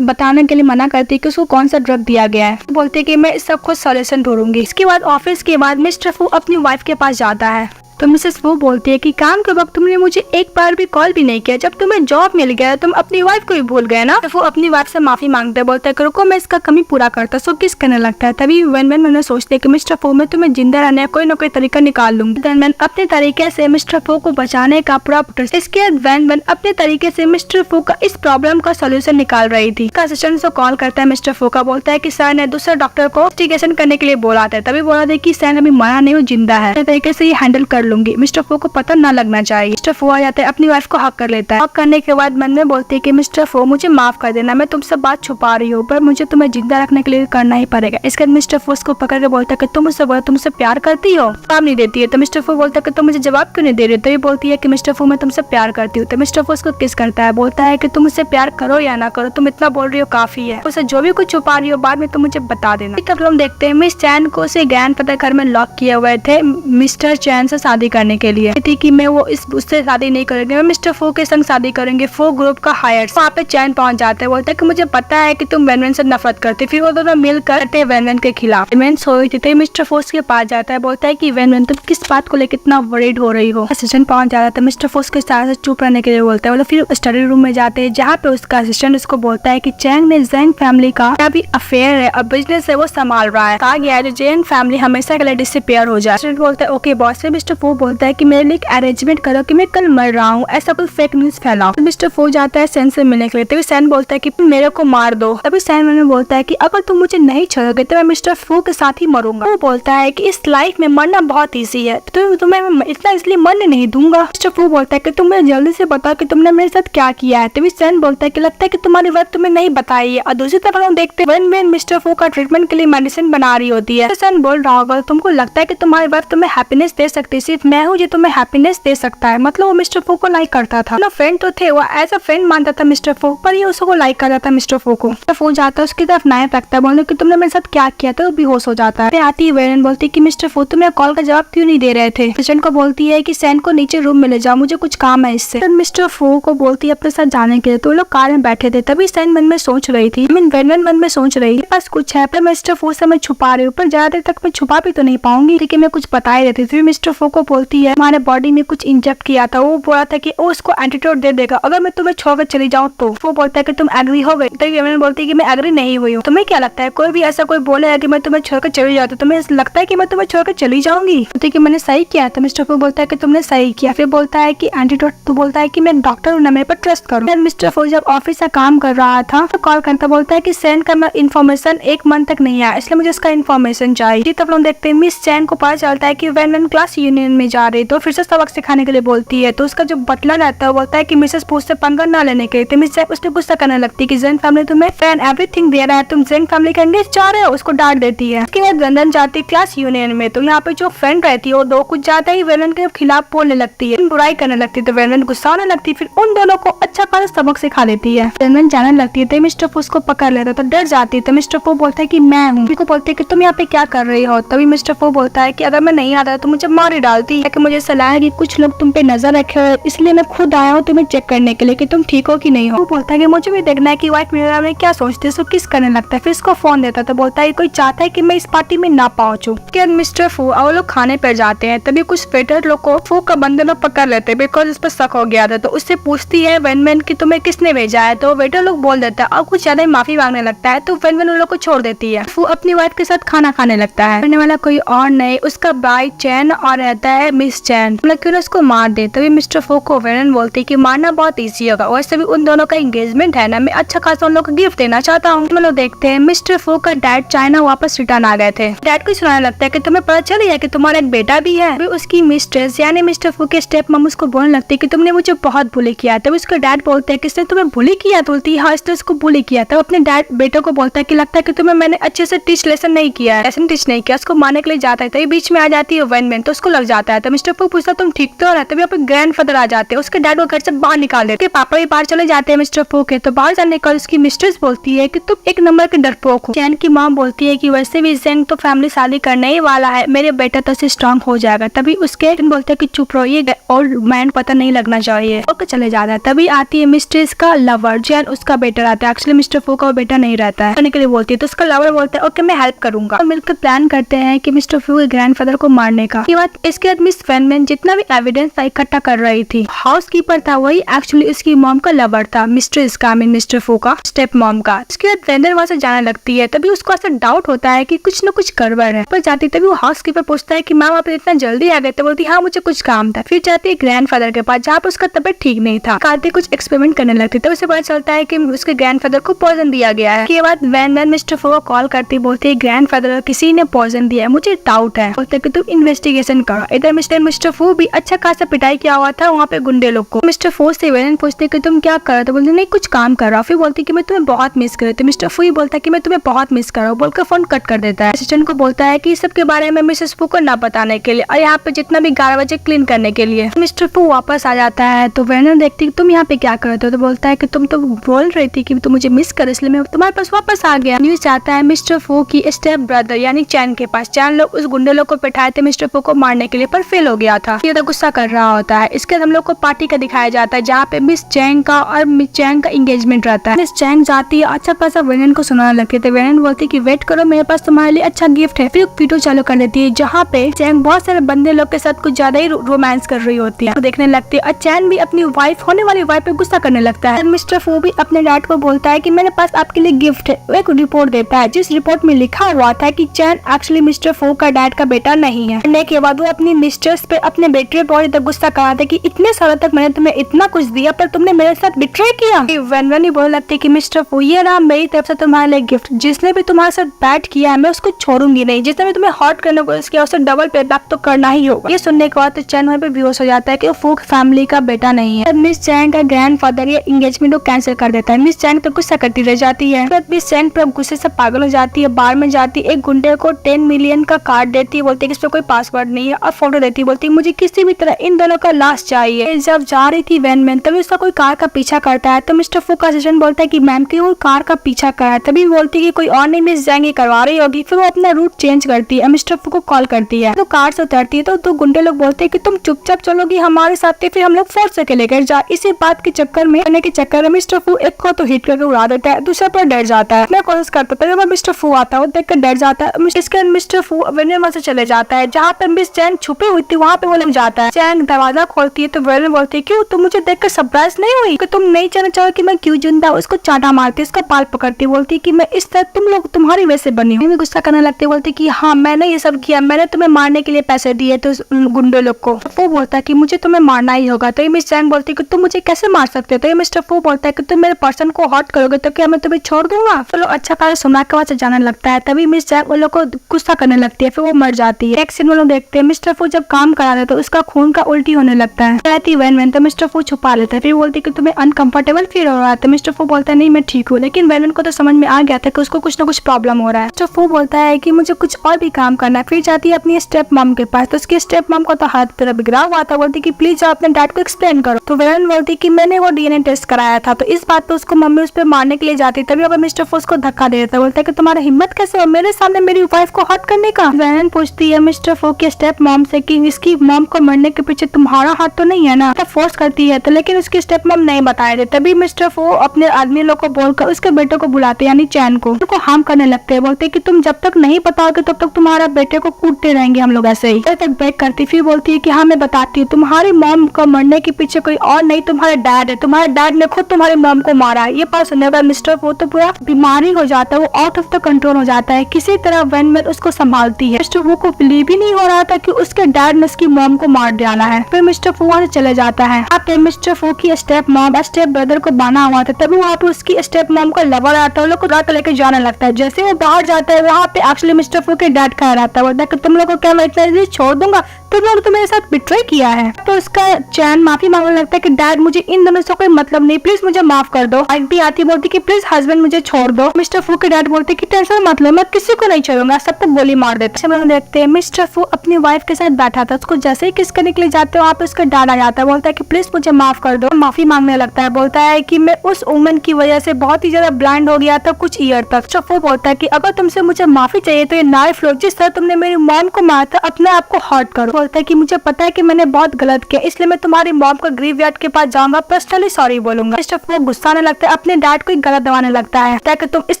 बताने के लिए मना करती है कि उसको कौन सा ड्रग दिया गया है। बोलते है कि मैं इस सब को सॉल्यूशन ढूंढूंगी। इसके बाद ऑफिस के बाद मिस्टर फू अपनी वाइफ के पास जाता है, तो मिसेस वो बोलती है कि काम के वक्त तुमने मुझे एक बार भी कॉल भी नहीं किया, जब तुम्हें जॉब मिल गया तुम अपनी वाइफ को भी भूल गए ना। तो वो अपनी वाइफ से माफी मांगते, बोलता है रुको मैं इसका कमी पूरा करता। सो किस करने लगता है। तभी वैन सोचते है कि मिस्टर फू मैं तुम्हें जिंदा रहने कोई न कोई तरीका निकाल लूंगी। वैन अपने तरीके से मिस्टर फू को बचाने का पूरा इसके बाद वैन अपने तरीके से मिस्टर फू का इस प्रॉब्लम का सोल्यूशन निकाल रही थी। असिस्टेंट से कॉल करता है मिस्टर फू का, बोलता है कि सर ने दूसरे डॉक्टर को इन्वेस्टिगेशन करने के लिए बोला था। तभी बोला था कि सर अभी मरा नहीं, वो जिंदा है, तरीके से ये हैंडल कर लूंगी, मिस्टर फो को पता ना लगना चाहिए। मिस्टर फो आ जाता है, अपनी वाइफ को हक कर लेता है। हक करने के बाद मन में बोलती है कि मिस्टर फो मुझे माफ कर देना, मैं तुमसे बात छुपा रही हूँ पर मुझे तुम्हें जिंदा रखने के लिए करना ही पड़ेगा। इसके बाद मिस्टर फो उसको पकड़ के बोलता है कि तुम मुझसे बोला तुमसे प्यार करती हो, जवाब नहीं देती है। तो मिस्टर फो बोलता है कि तुम मुझे जवाब क्यों नहीं दे रहे? तो ये बोलती है कि मिस्टर फो मैं तुमसे प्यार करती हूँ। तो मिस्टर फो उसको किस करता है, बोलता है कि तुम मुझसे प्यार करो या ना करो, तुम इतना बोल रही हो काफी है, उसे जो भी कुछ छुपा रही हो बाद में तुम मुझे बता देना। तब हम देखते हैं मिस चैन को उसे ग्रैंडफादर घर में लॉक किए हुए थे मिस्टर चैन से शादी करने के लिए थी कि मैं वो उससे शादी नहीं करेंगे, मैं मिस्टर फो के संग शादी करेंगे। फो ग्रुप का हायर वहाँ पे चैन पहुंच जाता है, बोलता है कि मुझे पता है कि तुम वेनवेन से नफरत करते। फिर वो दोनों मिलकर वेनवेन के खिलाफ। वेनवेन सोई थी तो मिस्टर फोर्स के पास जाता है, बोलता है कि वेनवेन तुम किस बात को लेकर इतना वरीड हो रही हो। असिस्टेंट पहुंच जाता है, मिस्टर फोर्स के साथ चुप रहने के लिए बोलता है। फिर स्टडी रूम में जाते हैं जहाँ पे उसका असिस्टेंट उसको बोलता है कि चैंग ने जैंग फैमिली का अभी अफेयर है और बिजनेस है वो संभाल रहा है, कहा गया है जैंग फैमिली हमेशा के लिए डिसअपीयर हो जाए। असिस्टेंट बोलता है ओके बॉस। फिर मिस्टर फो बोलता है कि मेरे लिए एक अरेंजमेंट करो कि मैं कल मर रहा हूँ, ऐसा कोई फेक न्यूज फैलाओ। मिस्टर फो जाता है सैन से मिलने के लिए, तभी सैन बोलता है कि मेरे को मार दो। तभी सैन मैंने बोलता है कि अगर तुम मुझे नहीं छोड़ोगे तो मैं मिस्टर फो के साथ ही मरूंगा। वो बोलता है कि इस लाइफ में मरना बहुत ईजी है तो तुम्हें मैं इतना इसलिए मरने नहीं दूंगा। मिस्टर फो बोलता है कि तुम मुझे जल्दी से बताओ कि तुमने मेरे साथ क्या किया है। तभी सैन बोलता है कि लगता है कि तुम्हारी वाइफ तुम्हें नहीं बताई है। और दूसरी तरफ हम देखते हैं वेन मिस्टर फो का ट्रीटमेंट के लिए मेडिसिन बना रही होती है। सैन बोल रहा होगा तुमको लगता है कि तुम्हारी वाइफ तुम्हें हैप्पीनेस दे सकती है, सिर्फ मैं हूँ जो तुम्हें हैप्पीनेस दे सकता है। मतलब वो मिस्टर फो को लाइक करता था, फ्रेंड तो थे, वो एज अ फ्रेंड मानता था मिस्टर फो, पर ये उसको लाइक कर रहा था मिस्टर फो को। फो जाता है उसकी तरफ नायक रखता है, बोलने कि तुमने मेरे साथ क्या किया था, वो बेहोश हो जाता है। आती है वेरन बोलती है कि मिस्टर फो तुम मेरे कॉल का जवाब क्यों नहीं दे रहे थे। पेशेंट को बोलती है कि सैन को नीचे रूम में ले जाओ, मुझे कुछ काम है इससे। मिस्टर फो को बोलती है अपने साथ जाने के लिए, तो लोग कार में बैठे थे। तभी सैन मन में सोच रही थी, वेनवेन मन में सोच रही थी बस कुछ है पर मिस्टर फो से मैं छुपा रही हूँ, पर ज्यादा देर तक मैं छुपा भी तो नहीं पाऊंगी, लेकिन मैं कुछ बता ही रहती। फिर मिस्टर फो को बोलती है हमारे बॉडी में कुछ इंजेक्ट किया था, वो बोला था कि वो उसको एंटीडोट दे देगा अगर मैं तुम्हें छोड़कर चली जाऊँ तो। वो बोलता है कि तुम एग्री हो गई। तो वेनवेन बोलती है कि मैं एग्री नहीं हुई हूँ। तुम्हें क्या लगता है कोई भी ऐसा कोई बोले कि मैं तुम्हें छोड़कर चली जाऊँ तो तुम्हें लगता है कि मैं तुम्हें छोड़कर चली जाऊंगी? तो मैंने सही किया। तो मिस्टर फो बोलता है कि तुमने सही किया। फिर बोलता है कि एंटीडोट, तो बोलता है कि मैं डॉक्टर हूँ ना, मेरे पर ट्रस्ट करो। मिस्टर फो जब ऑफिस से काम कर रहा था तो कॉल करता, बोलता है कि सैन का इन्फॉर्मेशन 1 मंथ तक नहीं आया, इसलिए मुझे इसका इन्फॉर्मेशन चाहिए। तब लोग देखते हैं मिस चैन को पता चलता है कि वेनवेन क्लास यूनियन में जा रही, तो फिर से सबक सिखाने के लिए बोलती है। तो उसका जो बटलर रहता है बोलता है कि मिसेस फो से पंगा ना लेने के लिए। तो मिस चैन उस पर गुस्सा करने लगती है कि जैंग फैमिली तुम्हें फैन एवरीथिंग दे रहा है, तुम जैंग फैमिली का एंगेज चाह रहे हो, उसको डांट देती है। उसके बाद वेनवेन जाती है क्लास यूनियन में, तो यहाँ पे जो फ्रेंड रहती है वो दो कुछ ज्यादा ही वेनवेन के खिलाफ बोलने लगती है, बुराई करने लगती है। तो वेनवेन गुस्सा होने लगती है, फिर उन दोनों को अच्छा खासा सबक सिखा देती है। वेनवेन जाने लगती है तो मिस्टर फो उसको पकड़ लेता है, तो डर जाती है। तो मिस्टर फो बोलता है कि मैं हूँ। को बोलते है कि तुम यहाँ पे क्या कर रही हो। तभी मिस्टर फो बोलता है कि अगर मैं नहीं आता तो मुझे मार ही डालती है, कि मुझे सलाह है कि कुछ लोग तुम पे नजर रखे हुए, इसलिए मैं खुद आया हूँ तुम्हें चेक करने के लिए कि तुम ठीक हो कि नहीं हो। वो बोलता है कि मुझे भी देखना है कि वाइट मिरर में क्या सोचते हैं, किस करने लगता है। फिर इसको फोन देता है तो बोलता है कोई चाहता है कि मैं इस पार्टी में ना पहुंचूं। मिस्टर फो और लोग खाने पर जाते हैं, तभी कुछ वेटर लोग को फो का बंदे लोग पकड़ लेते हैं बिकॉज उस पर शक हो गया था। तो उससे पूछती है वेनवेन कि तुम्हें किसने भेजा है। तो वेटर लोग बोल देता है और कुछ ज्यादा माफी मांगने लगता है। तो वेनवेन उन लोग को छोड़ देती है। फो अपनी वाइफ के साथ खाना खाने लगता है। करने वाला कोई और नहीं, उसका भाई चैन और रहता है मिस चैन। क्यों उसको मार दे। तभी मिस्टर फो को वेनवेन बोलती है कि मारना बहुत ईजी होगा, वैसे भी उन दोनों का एंगेजमेंट है ना, मैं अच्छा खासा उन लोग को गिफ्ट देना चाहता हूँ। हम लोग देखते हैं मिस्टर फो का डैड चाइना वापस रिटर्न आ गए थे। डैड को सुनाने लगता है कि तुम्हें पता चल गया कि तुम्हारा एक बेटा भी है। फिर उसकी मिस्ट्रेस यानी मिस्टर फो के स्टेप मम उसको बोलने लगती है कि तुमने मुझे बहुत बुली किया। तब उसका डैड बोलते हैं कि इसने तुम्हें बुली किया। बोलती है हाँ इसने उसको बुली किया। तब अपने डैड बेटे को बोलता है कि लगता है कि तुम्हें मैंने अच्छे से टीच लेसन नहीं किया है, लेसन टीच नहीं किया। उसको मारने के लिए जाता है तभी बीच में आ जाती है वेनवेन, तो उसको लग जाता है। तो मिस्टर फो पूछता तुम ठीक तो हो। तभी अपने ग्रैंडफादर आ जाते हैं, उसके डैड को घर से बाहर निकाल देते। पापा भी बाहर चले जाते हैं मिस्टर फो के। तो बाहर जाने का उसकी मिस्ट्रेस बोलती है कि तुम एक नंबर के डरपोक हो। चैन की माँ बोलती है कि वैसे भी जैंग तो फैमिली शादी करने ही वाला है, मेरे बेटा तो स्ट्रॉन्ग हो जाएगा। तभी उसके बोलते हैं कि चुप रहो, ये और माइंड पता नहीं लगना चाहिए, ओके चले जाता है। तभी आती है मिस्ट्रेस का लवर जैन, उसका बेटा रहता है। एक्चुअली मिस्टर फो का बेटा नहीं रहता है, करने के लिए बोलती है। तो उसका लवर बोलता है ओके मैं हेल्प करूंगा। और मिलकर प्लान करते हैं कि मिस्टर फो के ग्रैंडफादर को मारने का। इसके बाद मिस वेनवेन जितना भी एविडेंस था इकट्ठा कर रही थी। हाउसकीपर था वही एक्चुअली उसकी मॉम का लवर था, मिस्ट्रेस का, मिस्टर फो का स्टेप मॉम का। उसके बाद वेनवेन वहां से जाने लगती है। तभी उसको ऐसा डाउट होता है कि कुछ न कुछ गड़बड़ है। पर जाती तभी वो हाउसकीपर पूछता है कि मैम आप इतना जल्दी आ गए। तो बोलती हाँ मुझे कुछ काम था। फिर जाती है ग्रैंडफादर के पास जहाँ पर उसका तबियत ठीक नहीं था। कार्तिक कुछ एक्सपेरिमेंट करने लगती है। तब उसे पता चलता है कि उसके ग्रैंडफादर को पॉइजन दिया गया है। उसके बाद वेनवेन मिस्टर फो को कॉल करती बोलती है ग्रैंडफादर किसी ने पॉइजन दिया है, मुझे डाउट है। बोलते कि तुम इन्वेस्टिगेशन करो। इधर मिस्टर फू भी अच्छा खासा पिटाई किया हुआ था वहाँ पे गुंडे लोग को। मिस्टर फू से वेलन पूछते कि तुम क्या कर रहे हो, बोलते नहीं कुछ काम कर रहा हूँ। फिर बोलती कि मैं तुम्हें बहुत मिस कर रही हूँ। मिस्टर फू ही बोलता है कि मैं तुम्हें बहुत मिस कर रहा हूँ बोलकर फोन कट कर देता है। असिस्टेंट को बोलता है कि इस सब के बारे में मिसेस फू को ना बताने के लिए और यहाँ पे जितना भी 11 बजे क्लीन करने के लिए। मिस्टर फू वापस आ जाता है तो वेलन देखती है तुम यहाँ पे क्या कर रहे हो, तो बोलता है कि तुम तो बोल रही थी कि तुम मुझे मिस कर, इसलिए मैं तुम्हारे पास वापस आ गया। न्यूज आता है मिस्टर फू की स्टेप ब्रदर यानी चैन के पास। चैन लोग उस गुंडे लोग को बैठाए थे मिस्टर फू को मारने के लिए पर फेल हो गया था। ये तो गुस्सा कर रहा होता है। इसके बाद हम लोग को पार्टी का दिखाया जाता है जहाँ पे मिस चैंग का और मिस चैंग का एंगेजमेंट रहता है। मिस चैंग जाती है अच्छा खासा वेलन को सुनाने लगती है। वेलन बोलती है कि वेट करो मेरे पास तुम्हारे लिए अच्छा गिफ्ट है। फिर वीडियो चालू कर देती है जहाँ पे चैंग बहुत सारे बंदे लोग के साथ कुछ ज्यादा ही रोमांस कर रही होती है, देखने लगती है। और चैन भी अपनी वाइफ होने वाली वाइफ पे गुस्सा करने लगता है। मिस्टर फू भी अपने डैड को बोलता है कि मेरे पास आपके लिए गिफ्ट है। वो एक रिपोर्ट देता है जिस रिपोर्ट में लिखा हुआ था कि चैन एक्चुअली मिस्टर फू का डैड का बेटा नहीं है। करने के बाद वो अपनी मिस्ट्रेस पे अपने बेटे पर इतना गुस्सा कराते कि इतने सालों तक मैंने तुम्हें इतना कुछ दिया पर तुमने मेरे साथ बिट्रे किया। वेन ही बोलने लगती है कि मिस्टर फू ये रहा मेरी तरफ से तुम्हारे लिए गिफ्ट। जिसने भी तुम्हारे साथ बैट किया है मैं उसको छोड़ूंगी नहीं। जिसने भी तुम्हें हॉट करने को किया उसे डबल पे बैक तो करना ही होगा। ये सुनने के बाद चैन वहाँ पे बेहोश हो जाता है कि वो फू फैमिली का बेटा नहीं है। मिस चैंग का ग्रैंडफादर ये एंगेजमेंट को कैंसिल कर देता है। मिस चैंग तो गुस्सा करती रह जाती है। मिस चैंग पर गुस्से से पागल हो जाती है। बार में जाती एक गुंडे को 10 मिलियन का कार्ड देती है, बोलती है कि इसमें कोई पासवर्ड नहीं है और फोटो देती है, बोलती है मुझे किसी भी तरह इन दोनों का लाश चाहिए। जब जा रही थी वैन में तभी उसका कोई कार का पीछा करता है तो मिस्टर फू का असिस्टेंट बोलता है कि मैम की वो कार का पीछा करा है। तभी बोलती है कि कोई और नहीं मिस जाएंगे करवा रही होगी। फिर वो अपना रूट चेंज करती है, मिस्टर फू को कॉल करती है। तो कार से उतरती है तो दो गुंडे लोग बोलते हैं कि तुम चुपचाप चलोगी हमारे साथ, फिर हम लोग फोर्स से लेकर जा। इसी बात के चक्कर में मिस्टर फू एक को तो हिट करके उड़ा देता है, दूसरे पर डर जाता है। मैं कोशिश करता था जब मिस्टर फू आता है वो देख कर डर जाता है। इसके मिस्टर फू वहाँ से चले जाता है जहाँ पे मिस चैंग छुपी हुई थी वहाँ पे वो लोग जाता है। चैंग दरवाजा खोलती है तो वेलन बोलती है क्यों तुम मुझे देखकर सरप्राइज नहीं हुई कि तुम नहीं जानना चाहो कि मैं क्यों जिंदा। उसको चाटा मारती है, उसका बाल पकड़ती है, बोलती है कि मैं इस तरह तुम लोग तुम्हारी वजह से बनी हूँ। गुस्सा करने लगती है, बोलती कि हाँ मैंने ये सब किया, मैंने तुम्हें मारने के लिए पैसे दिए तो गुंडे लोग को। वो बोलता है कि मुझे तुम्हें मारना ही होगा। तो ये मिस चैंग बोलती है कि तुम मुझे कैसे मार सकते हो। तो ये मिस्टर फू बोलता है कि तुम मेरे पर्सन को हॉट करोगे तो क्या मैं तुम्हें छोड़ दूंगा। तो लोग अच्छा खासा सुना के वहाँ से जाने लगता है। तभी मिस चैंग उन लोग को गुस्सा करने लगती है, फिर वो मर जाती है। एक सीन में लोग देखते हैं मिस्टर फू जब काम करा रहे तो उसका खून का उल्टी होने लगता है। रहती वैन तो मिस्टर फू छुपा लेता है। फिर बोलती है कि तुम्हें अनकंफर्टेबल फील हो रहा है। तो मिस्टर फू बोलता है नहीं मैं ठीक हूँ। लेकिन वैन को तो समझ में आ गया था कि उसको कुछ ना कुछ प्रॉब्लम हो रहा है। मिस्टर फू बोलता है कि मुझे कुछ और भी काम करना है। फिर जाती है अपनी स्टेप मॉम के पास तो उसकी स्टेप मॉम को तो हाथ पूरा बिगड़ा हुआ था। बोलती कि प्लीज आप अपने डैड को एक्सप्लेन करो। तो वैन बोलती कि मैंने वो डीएनए टेस्ट कराया था। तो इस बात पे उसको मम्मी उस पर मारने के लिए जाती। तभी अब मिस्टर फू उसको धक्का दे देता है, बोलता है कि तुम्हारा हिम्मत कैसे हो मेरे सामने मेरी वाइफ को हॉट करने का। वैन पूछती है मिस्टर फू की स्टेप मॉम से कि इसकी मॉम को मरने के पीछे तुम्हारा हाथ तो नहीं है ना। तो फोर्स करती है तो लेकिन उसकी स्टेप मॉम नहीं बताए थे। तभी मिस्टर फू अपने आदमी लोग को बोलकर उसके बेटे को बुलाते यानी चैन को उनको हार्म करने लगते हैं। बोलते कि तुम जब तक नहीं बताओगे तब तक तुम्हारा बेटे को कूटते रहेंगे हम लोग ऐसे ही। तक ब्रेक करती फिर बोलती है कि हाँ मैं बताती हूँ तुम्हारी मॉम को मरने के पीछे कोई और नहीं तुम्हारे डैड है। तुम्हारे डैड ने खुद तुम्हारी मॉम को मारा है। ये बात सुनने के बाद मिस्टर फू तो पूरा बीमारी हो जाता है, वो आउट ऑफ द कंट्रोल हो जाता है। किसी तरह वैन में उसको संभालती है। मिस्टर फू को बिलीव ही नहीं हो रहा था कि उसके डैड ने उसकी मॉम को मार डाला है। फिर मिस्टर फू वहाँ से चले जाता है। यहाँ पे मिस्टर फू की स्टेप मॉम स्टेप ब्रदर को बांधा हुआ था। तभी वहाँ पे उसकी स्टेप मॉम का लवर आता है, लोग को रात लेके जाने लगता है। जैसे वो बाहर जाता है वहाँ पे एक्चुअली मिस्टर फू के डैड खड़ा रहता है। बोलता है कि तुम लोग को क्या मैं इतना छोड़ दूंगा, तुम लोग तो मेरे साथ बिट्रे किया है। तो उसका चैन माफी मांगने लगता है कि डैड मुझे इन दोनों से कोई मतलब नहीं, प्लीज मुझे माफ कर दो। आंटी आती बोलती कि प्लीज हस्बैंड मुझे छोड़ दो। मिस्टर फू के डैड बोलते कि टेंशन मत लो मैं किसी को नहीं छोड़ूंगा, सब तक गोली मार देते। देखते हैं मिस्टर फू अपनी वाइफ के साथ बैठा था, उसको जैसे ही किस करने के लिए जाते हो वहाँ पे उसका डैड आ जाता है। बोलता है कि प्लीज मुझे माफ कर दो। माफी मांगने लगता है, बोलता है कि मैं उस वुमन की वजह से बहुत ही ज्यादा ब्लाइंड हो गया था कुछ ईयर तक। मिस्टर फू बोलता है कि अगर तुमसे मुझे माफी चाहिए तो ये नाइफ लो जिस तरह तुमने मेरी मॉम को मारा था अपने आप को हर्ट करो। बोलता है कि मुझे पता है कि मैंने बहुत गलत किया इसलिए मैं तुम्हारी मॉम को ग्रेवयार्ड के पास जाऊंगा, पर्सनली सॉरी बोलूंगा। मिस्टर फू गुस्सा आने लगता है, अपने डैड को गलत दबाने लगता है ताकि तुम इस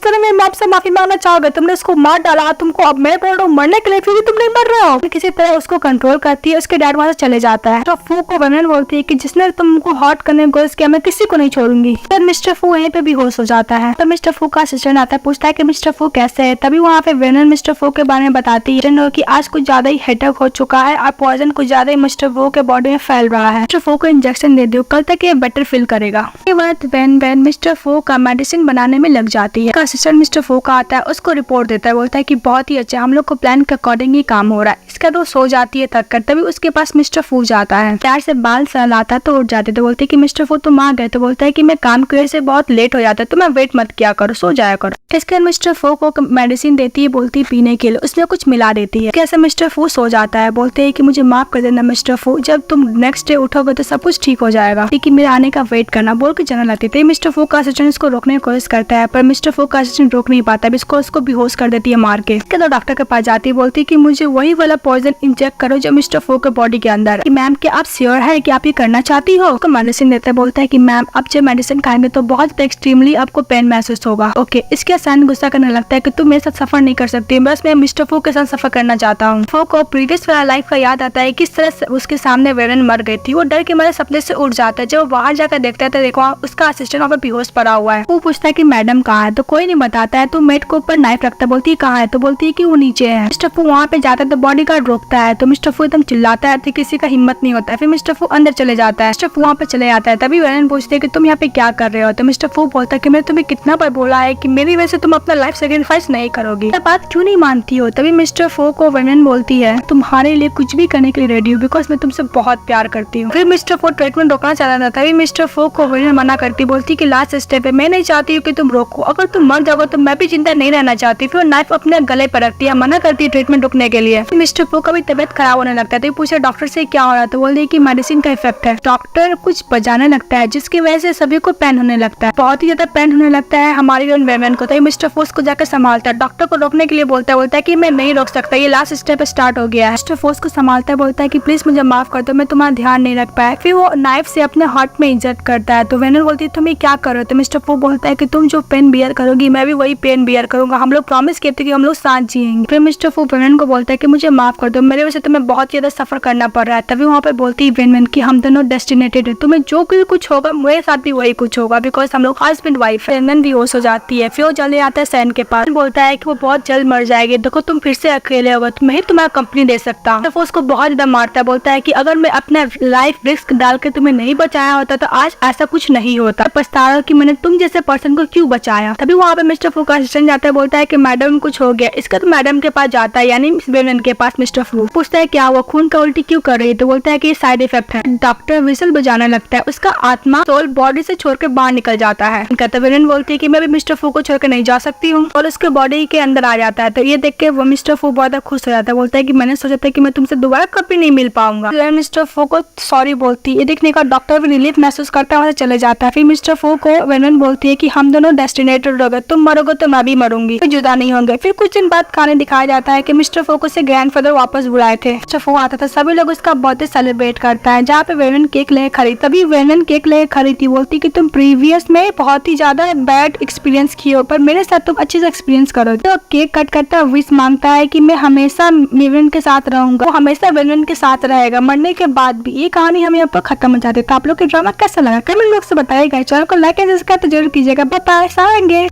तरह मेरी मॉम से माफी मांगना चाहोगे, तुमने उसको मार डाला, तुमको अब मैं बोल रहा हूँ मरने के लिए फिर भी तुम नहीं मर रहे हो। किसी तरह उसको कंट्रोल करती है, उसके डैड वहाँ से चले जाता है। तो फू को वनन बोलती है कि जिसने तुमको हॉट करने की कोशिश किया मैं किसी को नहीं छोड़ूंगी। फिर मिस्टर फू वहीं पे भी होश हो जाता है। तो मिस्टर फू का असिस्टेंट आता है, पूछता है कि मिस्टर फू कैसे है। तभी वहाँ पे वेनन मिस्टर फू के बारे में बताती है कि आज कुछ ज्यादा ही हेडेक हो चुका है अब पॉइजन कुछ ज्यादा ही मिस्टर वो के बॉडी में फैल रहा है। मिस्टर फो को इंजेक्शन दे दो, कल तक ये बेटर फील करेगा। उसके बाद वैन मिस्टर फो का मेडिसिन बनाने में लग जाती है। असिस्टेंट मिस्टर फो का आता है, उसको रिपोर्ट देता है, बोलता है कि बहुत ही अच्छा, हम लोग को प्लान के अकॉर्डिंग ही काम हो रहा है। इसका तो सो जाती है थक कर, तभी उसके पास मिस्टर फू जाता है, प्यार से बाल सहलाता है तो उठ जाते। तो बोलते है कि मिस्टर फू तुम आ गए। तो बोलता है कि मैं काम की वजह से बहुत लेट हो जाता है, तो मैं वेट मत किया करो, सो जाया करो। इसके बाद मिस्टर फू को मेडिसिन देती है, बोलती है पीने के लिए, उसमें कुछ मिला देती है। कैसे मिस्टर फू सो जाता है, बोलते है कि मुझे माफ कर देना मिस्टर फू, जब तुम नेक्स्ट डे उठोगे तो सब कुछ ठीक हो जाएगा, कि मेरे आने का वेट करना, बोल के जाने लगती है। मिस्टर फू का असिस्टेंट इसको रोकने की कोशिश करता है, पर मिस्टर फू का असिस्टेंट रोक नहीं पाता, उसको बेहोश कर देती है मार के। इसके बाद डॉक्टर के पास जाती है, बोलती है कि मुझे वही वाला पॉइजन इंजेक्ट करो जो मिस्टर फू के बॉडी के अंदर है। मैम क्या आप श्योर है कि आप ये करना चाहती हो? उसको मेडिसिन देता है, बोलता है कि मैम आप जब मेडिसिन खाएंगे तो बहुत एक्सट्रीमली आपको पेन महसूस होगा। ओके, इसके साथ गुस्सा करने लगता है कि तुम मेरे साथ सफर नहीं कर सकती, बस मैं मिस्टर फू के साथ सफर करना चाहता हूँ। फू को प्रीवियस वाला लाइफ का याद आता है, किस तरह उसके सामने वेरन मर गई थी। वो डर के मारे सपने से उठ जाता है। जब वो बाहर जाकर देखता है तो देखो उसका असिस्टेंट वहाँ पर बेहोश पड़ा हुआ है। वो पूछता है कि मैडम कहाँ है, तो कोई नहीं बताता है। तो मेट को ऊपर नाइफ रखता है, बोलती है कहाँ है, तो बोलती है कि वो नीचे है। मिस्टर फू वहाँ पे जाता है तो बॉडीगार्ड रोकता है, तो मिस्टर फू एकदम चिल्लाता है, तो किसी का हिम्मत नहीं होता है। फिर मिस्टर फू अंदर चले जाता है। मिस्टर फू वहाँ पे चले जाता है, तभी वेरन पूछते है कि तुम यहाँ पे क्या कर रहे हो। तो मिस्टर फू बोलता है कि मैंने तुम्हें कितना बार बोला है कि मेरी वजह से तुम अपना लाइफ सेक्रीफाइस नहीं करोगी, बात क्यों नहीं मानती हो। तभी मिस्टर फू को वेरन बोलती है तुम्हारे लिए कुछ भी करने के लिए रेडी हूँ, बिकॉज मैं तुमसे बहुत प्यार करती हूँ। फिर मिस्टर फू ट्रीटमेंट रोकना चाहता था, तभी मिस्टर फू को वेरन मना करती, बोलती कि लास्ट स्टेप है, मैं नहीं चाहती हूँ कि तुम रोको, अगर तुम मर जाओगे तो मैं भी जिंदा नहीं रहना चाहती। फिर नाइफ अपने गले पर रखती है, मना करती है ट्रीटमेंट रुकने के लिए। मिस्टर फू का भी तबियत खराब होने लगता है, तो पूछे डॉक्टर से क्या हो रहा है, तो बोलती है कि मेडिसिन का इफेक्ट है। डॉक्टर कुछ बजाने लगता है जिसकी वजह से सभी को पेन होने लगता है, बहुत ही ज्यादा पेन होने लगता है हमारी वेमेन को। तो मिस्टर फू को जाकर संभालता है, डॉक्टर को रोकने के लिए बोलता है कि मैं नहीं रोक सकता, ये लास्ट स्टेप स्टार्ट हो गया है। मिस्टर फू को संभालता है, बोलता है कि प्लीज मुझे माफ कर दो, मैं तुम्हारा ध्यान नहीं रख पाया। फिर वो नाइफ से अपने हार्ट में इंजेक्ट करता है। तो वेनर बोलती है तुम ये क्या कर रहे हो। तो मिस्टर फू बोलता है कि तुम जो पेन बियर करोगी मैं भी वही पेन बियर करूंगा, हम लोग प्रॉमिस किए थे कि हम लोग साथ जिएंगे। फिर मिस्टर फू वेनन को बोलता है कि मुझे माफ कर दो, मेरे वजह से तुम्हें बहुत ज्यादा सफर करना पड़ रहा है। तभी वहाँ पे बोलती है वेनन कि हम दोनों डेस्टिनेटेड है, तुम्हें जो कुछ होगा मेरे साथ भी वही कुछ होगा, बिकॉज हम लोग हस्बैंड वाइफ है। वेनन भी होश हो जाती है। फिर वो जल्दी आता है सैन के पास, बोलता है कि वो बहुत जल्द मर जाएगी, देखो तुम फिर से अकेले होगा, मैं ही तुम्हारा कंपनी दे सकता हूँ। तो उसको बहुत ज्यादा मारता है, बोलता है कि अगर मैं अपना लाइफ रिस्क डाल के तुम्हें नहीं बचाया होता तो आज ऐसा कुछ नहीं होता, पछता रहा हूं कि मैंने तुम जैसे पर्सन को क्यों बचाया। तभी वहाँ पे मिस्टर फू का असिस्टेंट जाता है, बोलता है कि मैडम कुछ हो गया। इसका तो मैडम के पास जाता है, यानी वेनन के पास। मिस्टर फू पूछता है क्या वो खून का उल्टी क्यों कर रही है, तो बोलता है कि साइड इफेक्ट है। डॉक्टर विसल बजाने लगता है, उसका आत्मा सोल बॉडी से छोड़ के बाहर निकल जाता है। वेनन बोलती है कि मैं भी मिस्टर फू को छोड़ के नहीं जा सकती हूँ, और उसके बॉडी के अंदर आ जाता है। तो ये देख के वो मिस्टर फू बहुत खुश हो जाता है, बोलता है कि मैंने सोचा था कि मैं तुमसे दोबारा कभी नहीं मिल पाऊंगा। मिस्टर फू को सॉरी बोलती है, ये देखने का डॉक्टर भी रिलीफ महसूस करता है, वहाँ से चले जाता है। फिर मिस्टर फू को वेनन बोलती है कि हम दोनों डेस्टिनेटेड हो गए, तुम मरोगे तो मैं भी मरूंगी, फिर जुदा नहीं होंगे। फिर कुछ दिन बाद कहानी दिखाया जाता है कि मिस्टर फू को से ग्रैंडफादर वापस बुलाए थे। मिस्टर फू आता था, सभी लोग उसका बर्थडे सेलिब्रेट करता है, जहाँ पे वेनन केक ले खरीद। तभी वेनन केक ले खरीदती, बोलती कि तुम प्रीवियस में बहुत ही ज्यादा बैड एक्सपीरियंस किए हो, पर मेरे साथ तुम अच्छे से एक्सपीरियंस करो। तो केक कट करता विश मांगता है कि मैं हमेशा वेनन के साथ रहूंगा, वो हमेशा वेनन के साथ रहेगा मरने के बाद भी। ये कहानी हमें यहाँ पर खत्म हो जाती है। तो आप लोग के ड्रामा कैसा लगा कमेंट बॉक्स में बताइएगा। चैनल को लाइक एंड सब्सक्राइब तो जरूर कीजिएगा। Bye bye.